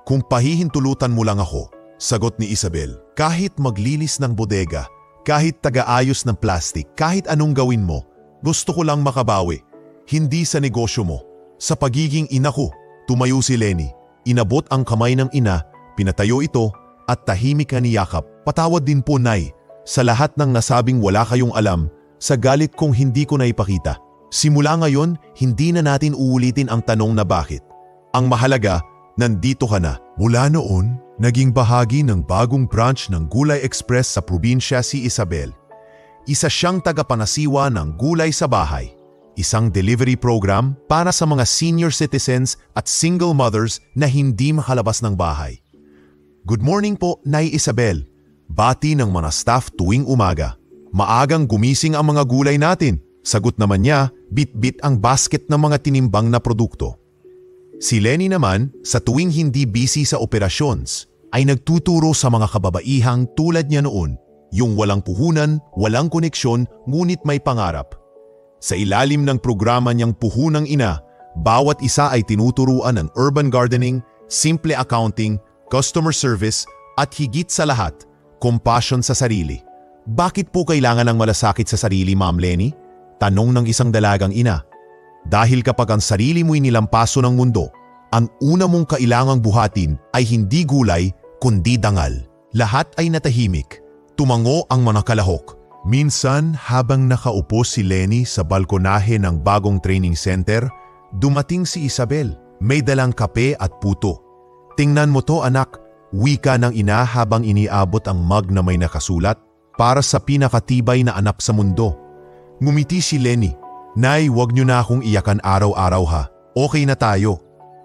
Kung pahihintulutan mo lang ako, sagot ni Isabel, kahit maglilis ng bodega, kahit taga-ayos ng plastic, kahit anong gawin mo, gusto ko lang makabawi. Hindi sa negosyo mo, sa pagiging ina ko. Tumayo si Lenny, inabot ang kamay ng ina, pinatayo ito at tahimik na niyakap. Patawad din po, Nay, sa lahat ng nasabing wala kayong alam, sa galit kong hindi ko naipakita. Simula ngayon, hindi na natin uulitin ang tanong na bakit. Ang mahalaga, nandito ka na. Mula noon, naging bahagi ng bagong branch ng Gulay Express sa probinsya si Isabel. Isa siyang tagapanasiwa ng gulay sa bahay. Isang delivery program para sa mga senior citizens at single mothers na hindi makalabas ng bahay. Good morning po, Nay Isabel. Bati ng mga staff tuwing umaga. Maagang gumising ang mga gulay natin. Sagot naman niya, bit-bit ang basket ng mga tinimbang na produkto. Si Lenny naman, sa tuwing hindi busy sa operations, ay nagtuturo sa mga kababaihang tulad niya noon, yung walang puhunan, walang koneksyon, ngunit may pangarap. Sa ilalim ng programa niyang Puhunang Ina, bawat isa ay tinuturuan ng urban gardening, simple accounting, customer service, at higit sa lahat, compassion sa sarili. Bakit po kailangan ng malasakit sa sarili, Ma'am Lenny? Tanong ng isang dalagang ina. Dahil kapag ang sarili mo'y nilampaso ng mundo, ang una mong kailangang buhatin ay hindi gulay, kundi dangal. Lahat ay natahimik. Tumango ang mga kalahok. Minsan, habang nakaupo si Lenny sa balkonahe ng bagong training center, dumating si Isabel. May dalang kape at puto. Tingnan mo to, anak, wika ng ina habang iniabot ang mug na may nakasulat, para sa pinakatibay na anak sa mundo. Ngumiti si Lenny. Nay, wag niyo na akong iyakan araw-araw ha. Okay na tayo.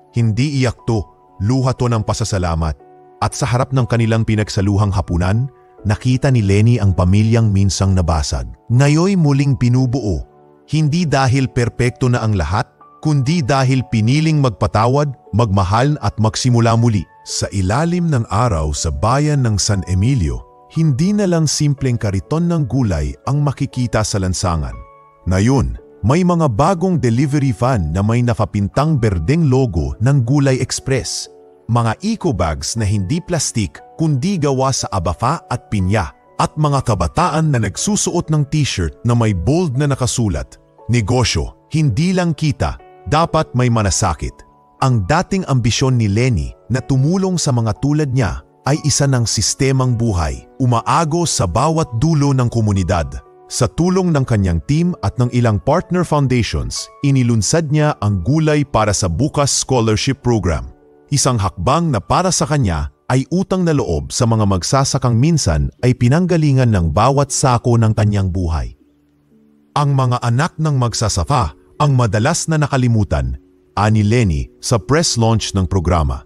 Hindi iyak to, luha to ng pasasalamat. At sa harap ng kanilang pinagsaluhang hapunan, nakita ni Lenny ang pamilyang minsang nabasag. Ngayoy muling pinubuo. Hindi dahil perpekto na ang lahat, kundi dahil piniling magpatawad, magmahal at magsimula muli. Sa ilalim ng araw sa bayan ng San Emilio, hindi na lang simpleng kariton ng gulay ang makikita sa lansangan. Ngayon, may mga bagong delivery van na may nakapintang berdeng logo ng Gulay Express. Mga eco bags na hindi plastik kundi gawa sa abafa at pinya. At mga kabataan na nagsusuot ng t-shirt na may bold na nakasulat, negosyo, hindi lang kita, dapat may manasakit. Ang dating ambisyon ni Lenny na tumulong sa mga tulad niya ay isa ng sistemang buhay, umaagos sa bawat dulo ng komunidad. Sa tulong ng kanyang team at ng ilang partner foundations, inilunsad niya ang Gulay para sa Bukas Scholarship Program. Isang hakbang na para sa kanya ay utang na loob sa mga magsasakang minsan ay pinanggalingan ng bawat sako ng kanyang buhay. Ang mga anak ng magsasaka ang madalas na nakalimutan, ani Lenny sa press launch ng programa.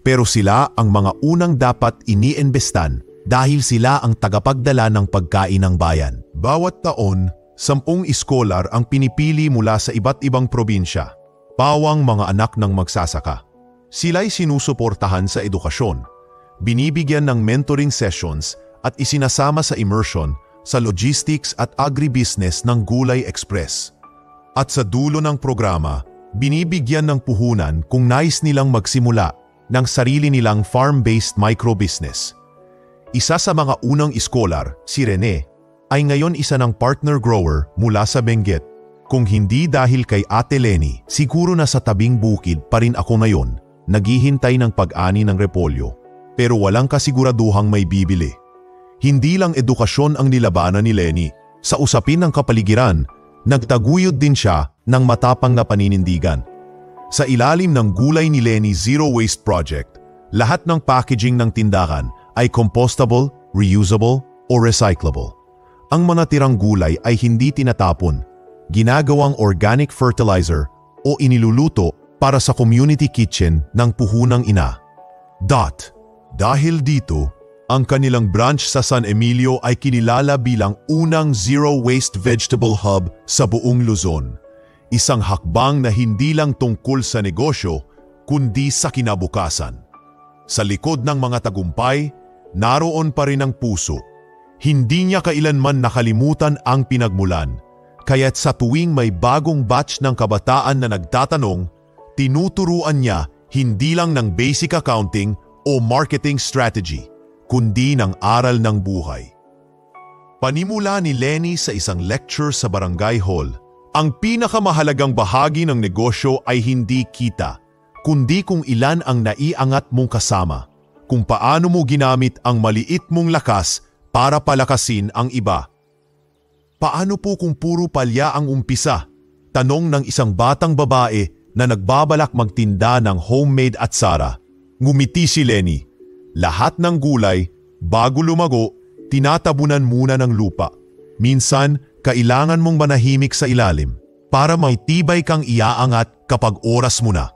Pero sila ang mga unang dapat iniimbestan dahil sila ang tagapagdala ng pagkain ng bayan. Bawat taon, 10 iskolar ang pinipili mula sa iba't ibang probinsya, pawang mga anak ng magsasaka. Sila'y sinusuportahan sa edukasyon, binibigyan ng mentoring sessions at isinasama sa immersion sa logistics at agribusiness ng Gulay Express. At sa dulo ng programa, binibigyan ng puhunan kung nais nilang magsimula ng sarili nilang farm-based microbusiness. Isa sa mga unang iskolar, si Rene, ay ngayon isa ng partner grower mula sa Benguet. Kung hindi dahil kay Ate Lenny, siguro na sa tabing bukid pa rin ako ngayon, naghihintay ng pag-ani ng repolyo. Pero walang kasiguraduhang may bibili. Hindi lang edukasyon ang nilabanan ni Lenny. Sa usapin ng kapaligiran, nagtaguyod din siya ng matapang na paninindigan. Sa ilalim ng Gulay ni Lenny Zero Waste Project, lahat ng packaging ng tindahan ay compostable, reusable, o recyclable. Ang mga tirang gulay ay hindi tinatapon, ginagawang organic fertilizer o iniluluto para sa community kitchen ng Puhunang Ina. Dahil dito, ang kanilang branch sa San Emilio ay kinilala bilang unang zero-waste vegetable hub sa buong Luzon. Isang hakbang na hindi lang tungkol sa negosyo, kundi sa kinabukasan. Sa likod ng mga tagumpay, naroon pa rin ang puso. Hindi niya kailanman nakalimutan ang pinagmulan, kaya't sa tuwing may bagong batch ng kabataan na nagtatanong, tinuturuan niya hindi lang ng basic accounting o marketing strategy, kundi ng aral ng buhay. Panimula ni Lenny sa isang lecture sa barangay hall, ang pinakamahalagang bahagi ng negosyo ay hindi kita, kundi kung ilan ang naiangat mong kasama, kung paano mo ginamit ang maliit mong lakas para palakasin ang iba. Paano po kung puro palya ang umpisa? Tanong ng isang batang babae na nagbabalak magtinda ng homemade atsara. Ngumiti si Lenny. Lahat ng gulay, bago lumago, tinatabunan muna ng lupa. Minsan, kailangan mong manahimik sa ilalim para may tibay kang iaangat kapag oras mo na.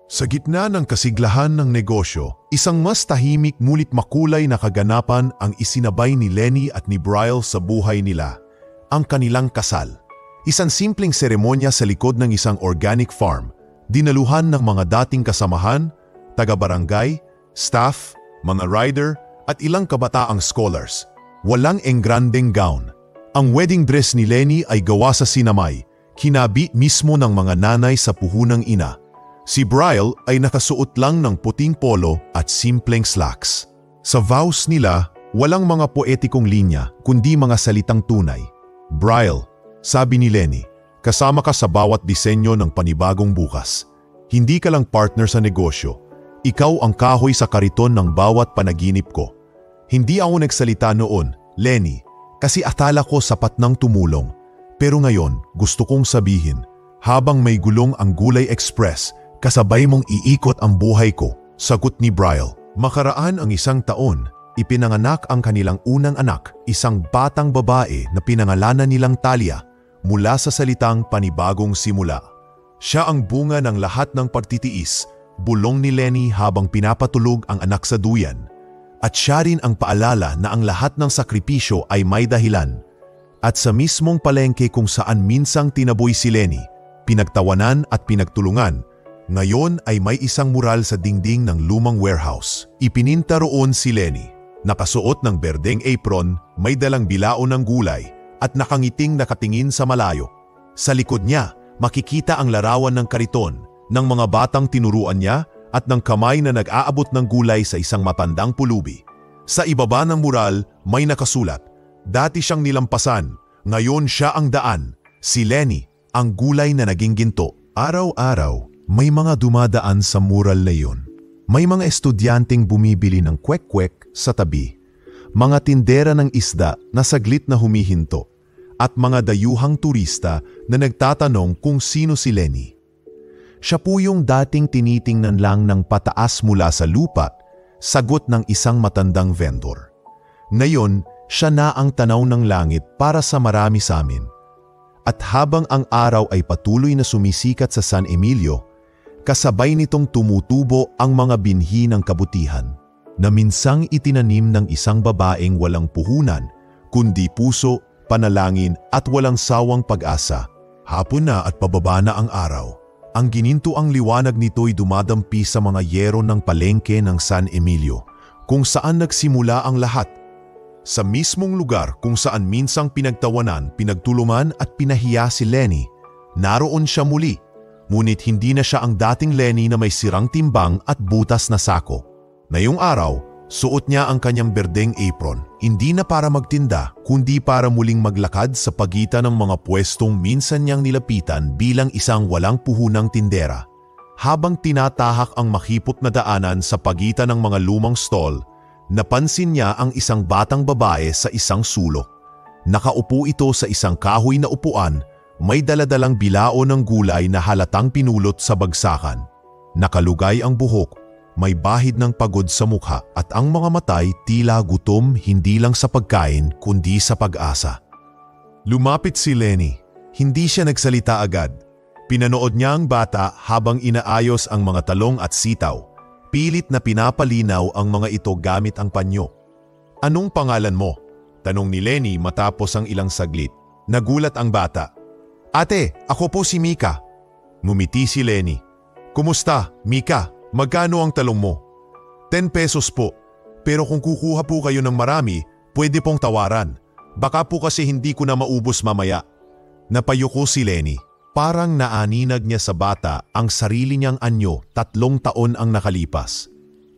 Sa gitna ng kasiglahan ng negosyo, isang mas tahimik ngunit makulay na kaganapan ang isinabay ni Lenny at ni Brian sa buhay nila. Ang kanilang kasal. Isang simpleng seremonya sa likod ng isang organic farm, dinaluhan ng mga dating kasamahan, taga-barangay, staff, mga rider at ilang kabataang scholars. Walang engrandeng gown. Ang wedding dress ni Lenny ay gawa sa sinamay, kinabi mismo ng mga nanay sa puhunang ina. Si Brian ay nakasuot lang ng puting polo at simpleng slacks. Sa vows nila, walang mga poetikong linya kundi mga salitang tunay. Brian, sabi ni Lenny, kasama ka sa bawat disenyo ng panibagong bukas. Hindi ka lang partner sa negosyo. Ikaw ang kahoy sa kariton ng bawat panaginip ko. Hindi ako nagsalita noon, Lenny, kasi akala ko sapat nang tumulong. Pero ngayon, gusto kong sabihin, habang may gulong ang Gulay Express, kasabay mong iikot ang buhay ko, sagot ni Brian. Makaraan ang 1 taon, ipinanganak ang kanilang unang anak, isang batang babae na pinangalanan nilang Talia, mula sa salitang panibagong simula. Siya ang bunga ng lahat ng pagtitiis, bulong ni Lenny habang pinapatulog ang anak sa duyan. At siya rin ang paalala na ang lahat ng sakripisyo ay may dahilan. At sa mismong palengke kung saan minsang tinaboy si Lenny, pinagtawanan at pinagtulungan, ngayon ay may isang mural sa dingding ng lumang warehouse. Ipininta roon si Lenny, nakasuot ng berdeng apron, may dalang bilao ng gulay, at nakangiting nakatingin sa malayo. Sa likod niya, makikita ang larawan ng kariton, ng mga batang tinuruan niya at ng kamay na nag-aabot ng gulay sa isang matandang pulubi. Sa ibaba ng mural, may nakasulat, dati siyang nilampasan, ngayon siya ang daan. Si Lenny, ang gulay na naging ginto. Araw-araw, may mga dumadaan sa mural na yun. May mga estudyanteng bumibili ng kwek-kwek sa tabi, mga tindera ng isda na saglit na humihinto, at mga dayuhang turista na nagtatanong kung sino si Lenny. Siya po yung dating tinitingnan lang ng pataas mula sa lupa, sagot ng isang matandang vendor. Ngayon, siya na ang tanaw ng langit para sa marami sa amin. At habang ang araw ay patuloy na sumisikat sa San Emilio, kasabay nitong tumutubo ang mga binhi ng kabutihan, na minsang itinanim ng isang babaeng walang puhunan, kundi puso, panalangin at walang sawang pag-asa. Hapon na at pababa na ang araw. Ang ginintuang liwanag nito'y dumadampi sa mga yero ng palengke ng San Emilio, kung saan nagsimula ang lahat. Sa mismong lugar kung saan minsang pinagtawanan, pinagtulungan at pinahiya si Lenny, naroon siya muli. Ngunit hindi na siya ang dating Lenny na may sirang timbang at butas na sako. Ngayong araw, suot niya ang kanyang berdeng apron, hindi na para magtinda, kundi para muling maglakad sa pagitan ng mga pwestong minsan niyang nilapitan bilang isang walang puhunang tindera. Habang tinatahak ang makipot na daanan sa pagitan ng mga lumang stall, napansin niya ang isang batang babae sa isang sulok. Nakaupo ito sa isang kahoy na upuan, may daladalang bilao ng gulay na halatang pinulot sa bagsakan. Nakalugay ang buhok, may bahid ng pagod sa mukha at ang mga matay tila gutom hindi lang sa pagkain kundi sa pag-asa. Lumapit si Lenny. Hindi siya nagsalita agad. Pinanood niya ang bata habang inaayos ang mga talong at sitaw. Pilit na pinapalinaw ang mga ito gamit ang panyo. Anong pangalan mo? Tanong ni Lenny matapos ang ilang saglit. Nagulat ang bata. Ate, ako po si Mika. Ngumiti si Lenny. Kumusta, Mika? Magkano ang talong mo? 10 pesos po. Pero kung kukuha po kayo ng marami, pwede pong tawaran. Baka po kasi hindi ko na maubos mamaya. Napayuko si Lenny. Parang naaninag niya sa bata ang sarili niyang anyo 3 taon ang nakalipas.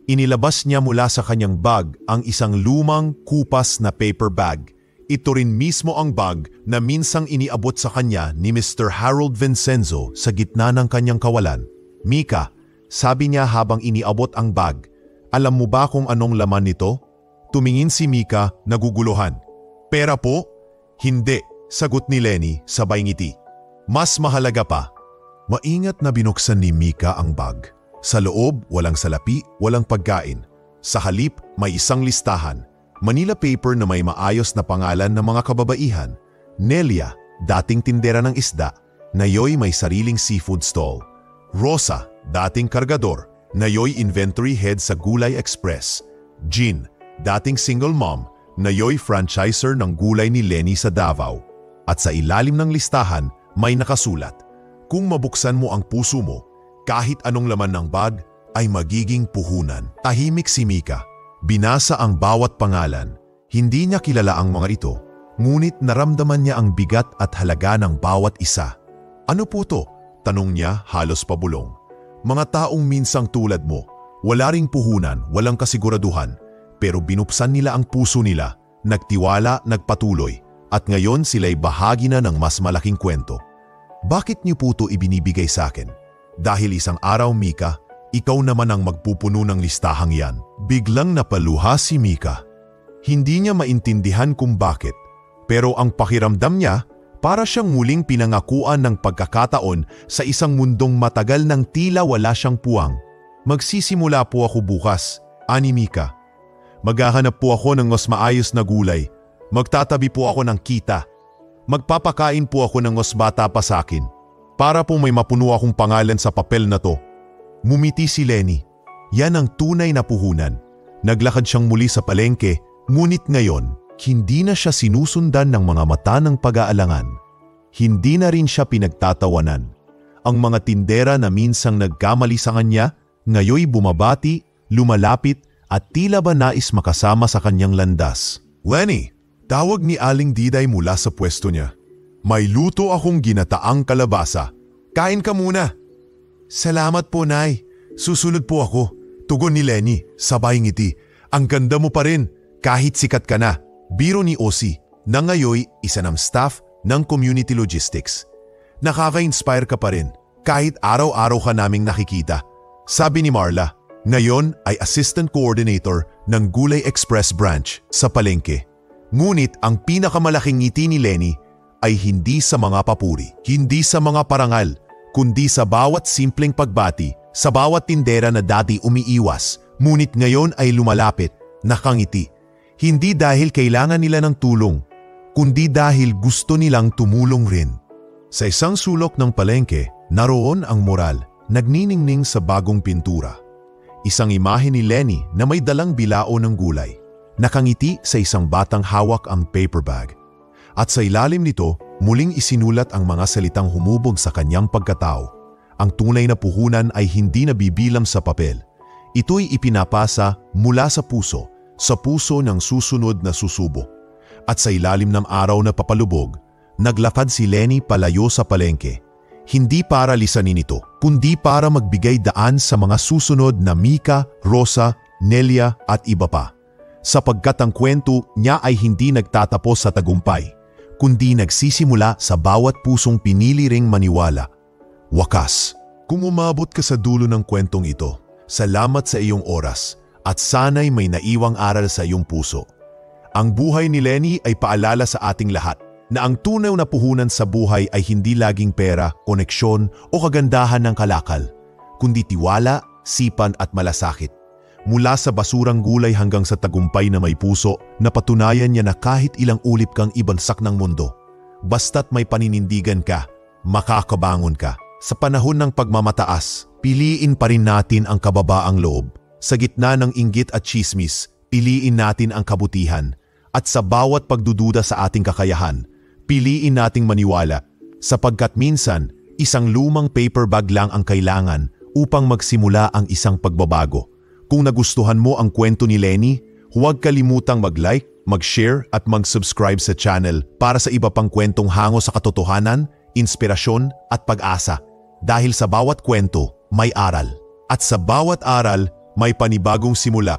Inilabas niya mula sa kanyang bag ang isang lumang kupas na paper bag. Ito rin mismo ang bag na minsang iniabot sa kanya ni Mr. Harold Vincenzo sa gitna ng kanyang kawalan. Mika, sabi niya habang iniabot ang bag, alam mo ba kung anong laman nito? Tumingin si Mika naguguluhan. Pera po? Hindi, sagot ni Lenny sabay ngiti. Mas mahalaga pa. Maingat na binuksan ni Mika ang bag. Sa loob, walang salapi, walang pagkain. Sa halip, may isang listahan. Manila paper na may maayos na pangalan ng mga kababaihan. Nelia, dating tindera ng isda. Nayoy may sariling seafood stall. Rosa, dating kargador. Nayoy inventory head sa Gulay Express. Jean, dating single mom. Nayoy franchiser ng gulay ni Lenny sa Davao. At sa ilalim ng listahan, may nakasulat. Kung mabuksan mo ang puso mo, kahit anong laman ng bag ay magiging puhunan. Tahimik si Mika. Binasa ang bawat pangalan. Hindi niya kilala ang mga ito, ngunit naramdaman niya ang bigat at halaga ng bawat isa. Ano po to? Tanong niya halos pabulong. Mga taong minsang tulad mo, wala ring puhunan, walang kasiguraduhan, pero binuksan nila ang puso nila, nagtiwala, nagpatuloy, at ngayon sila'y bahagi na ng mas malaking kwento. Bakit niyo po ito ibinibigay sa akin? Dahil isang araw, Mika, ikaw naman ang magpupuno ng listahang yan. Biglang napaluha si Mika. Hindi niya maintindihan kung bakit, pero ang pakiramdam niya, para siyang muling pinangakuan ng pagkakataon sa isang mundong matagal nang tila wala siyang puwang. Magsisimula po ako bukas, ani Mika. Maghahanap po ako ng mas maayos na gulay. Magtatabi po ako ng kita. Magpapakain po ako ng mas bata pa sa akin. Para po may mapuno akong pangalan sa papel na to. Mumiti si Lenny. Yan ang tunay na puhunan. Naglakad siyang muli sa palengke, ngunit ngayon, hindi na siya sinusundan ng mga mata ng pag-aalangan. Hindi na rin siya pinagtatawanan. Ang mga tindera na minsang nagkamali sa kanya, ngayoy bumabati, lumalapit at tila ba nais makasama sa kanyang landas. Lenny, tawag ni Aling Diday mula sa pwesto niya. May luto akong ginataang kalabasa. Kain ka muna. Salamat po, Nay. Susunod po ako. Tugon ni Lenny, sabay ngiti. Ang ganda mo pa rin, kahit sikat ka na. Biro ni Osi, na ngayoy isa ng staff ng Community Logistics. Nakaka-inspire ka pa rin, kahit araw-araw ka naming nakikita. Sabi ni Marla, ngayon ay Assistant Coordinator ng Gulay Express Branch sa Palengke. Ngunit ang pinakamalaking ngiti ni Lenny ay hindi sa mga papuri, hindi sa mga parangal, kundi sa bawat simpleng pagbati, sa bawat tindera na dati umiiwas, ngunit ngayon ay lumalapit, nakangiti. Hindi dahil kailangan nila ng tulong, kundi dahil gusto nilang tumulong rin. Sa isang sulok ng palengke, naroon ang moral, nagniningning sa bagong pintura. Isang imahe ni Lenny na may dalang bilao ng gulay. Nakangiti sa isang batang hawak ang paper bag. At sa ilalim nito, muling isinulat ang mga salitang humubog sa kanyang pagkatao. Ang tunay na puhunan ay hindi nabibilang sa papel. Ito'y ipinapasa mula sa puso ng susunod na susubo. At sa ilalim ng araw na papalubog, naglakad si Lenny palayo sa palengke. Hindi para lisanin ito, kundi para magbigay daan sa mga susunod na Mika, Rosa, Nelia at iba pa. Sapagkat ang kwento niya ay hindi nagtatapos sa tagumpay, kundi nagsisimula sa bawat pusong pinili ring maniwala. Wakas, kung umabot ka sa dulo ng kwentong ito, salamat sa iyong oras. At sana'y may naiwang aral sa iyong puso. Ang buhay ni Lenny ay paalala sa ating lahat na ang tunay na puhunan sa buhay ay hindi laging pera, koneksyon o kagandahan ng kalakal, kundi tiwala, sipan at malasakit. Mula sa basurang gulay hanggang sa tagumpay na may puso, napatunayan niya na kahit ilang ulip kang ibansak ng mundo, basta't may paninindigan ka, makakabangon ka. Sa panahon ng pagmamataas, piliin pa rin natin ang kababaang loob. sa gitna ng inggit at tsismis, piliin natin ang kabutihan. At sa bawat pagdududa sa ating kakayahan, piliin nating maniwala. Sapagkat minsan, isang lumang paper bag lang ang kailangan upang magsimula ang isang pagbabago. Kung nagustuhan mo ang kwento ni Lenny, huwag kalimutang mag-like, mag-share at mag-subscribe sa channel para sa iba pang kwentong hango sa katotohanan, inspirasyon at pag-asa. Dahil sa bawat kwento, may aral. At sa bawat aral, may panibagong simula.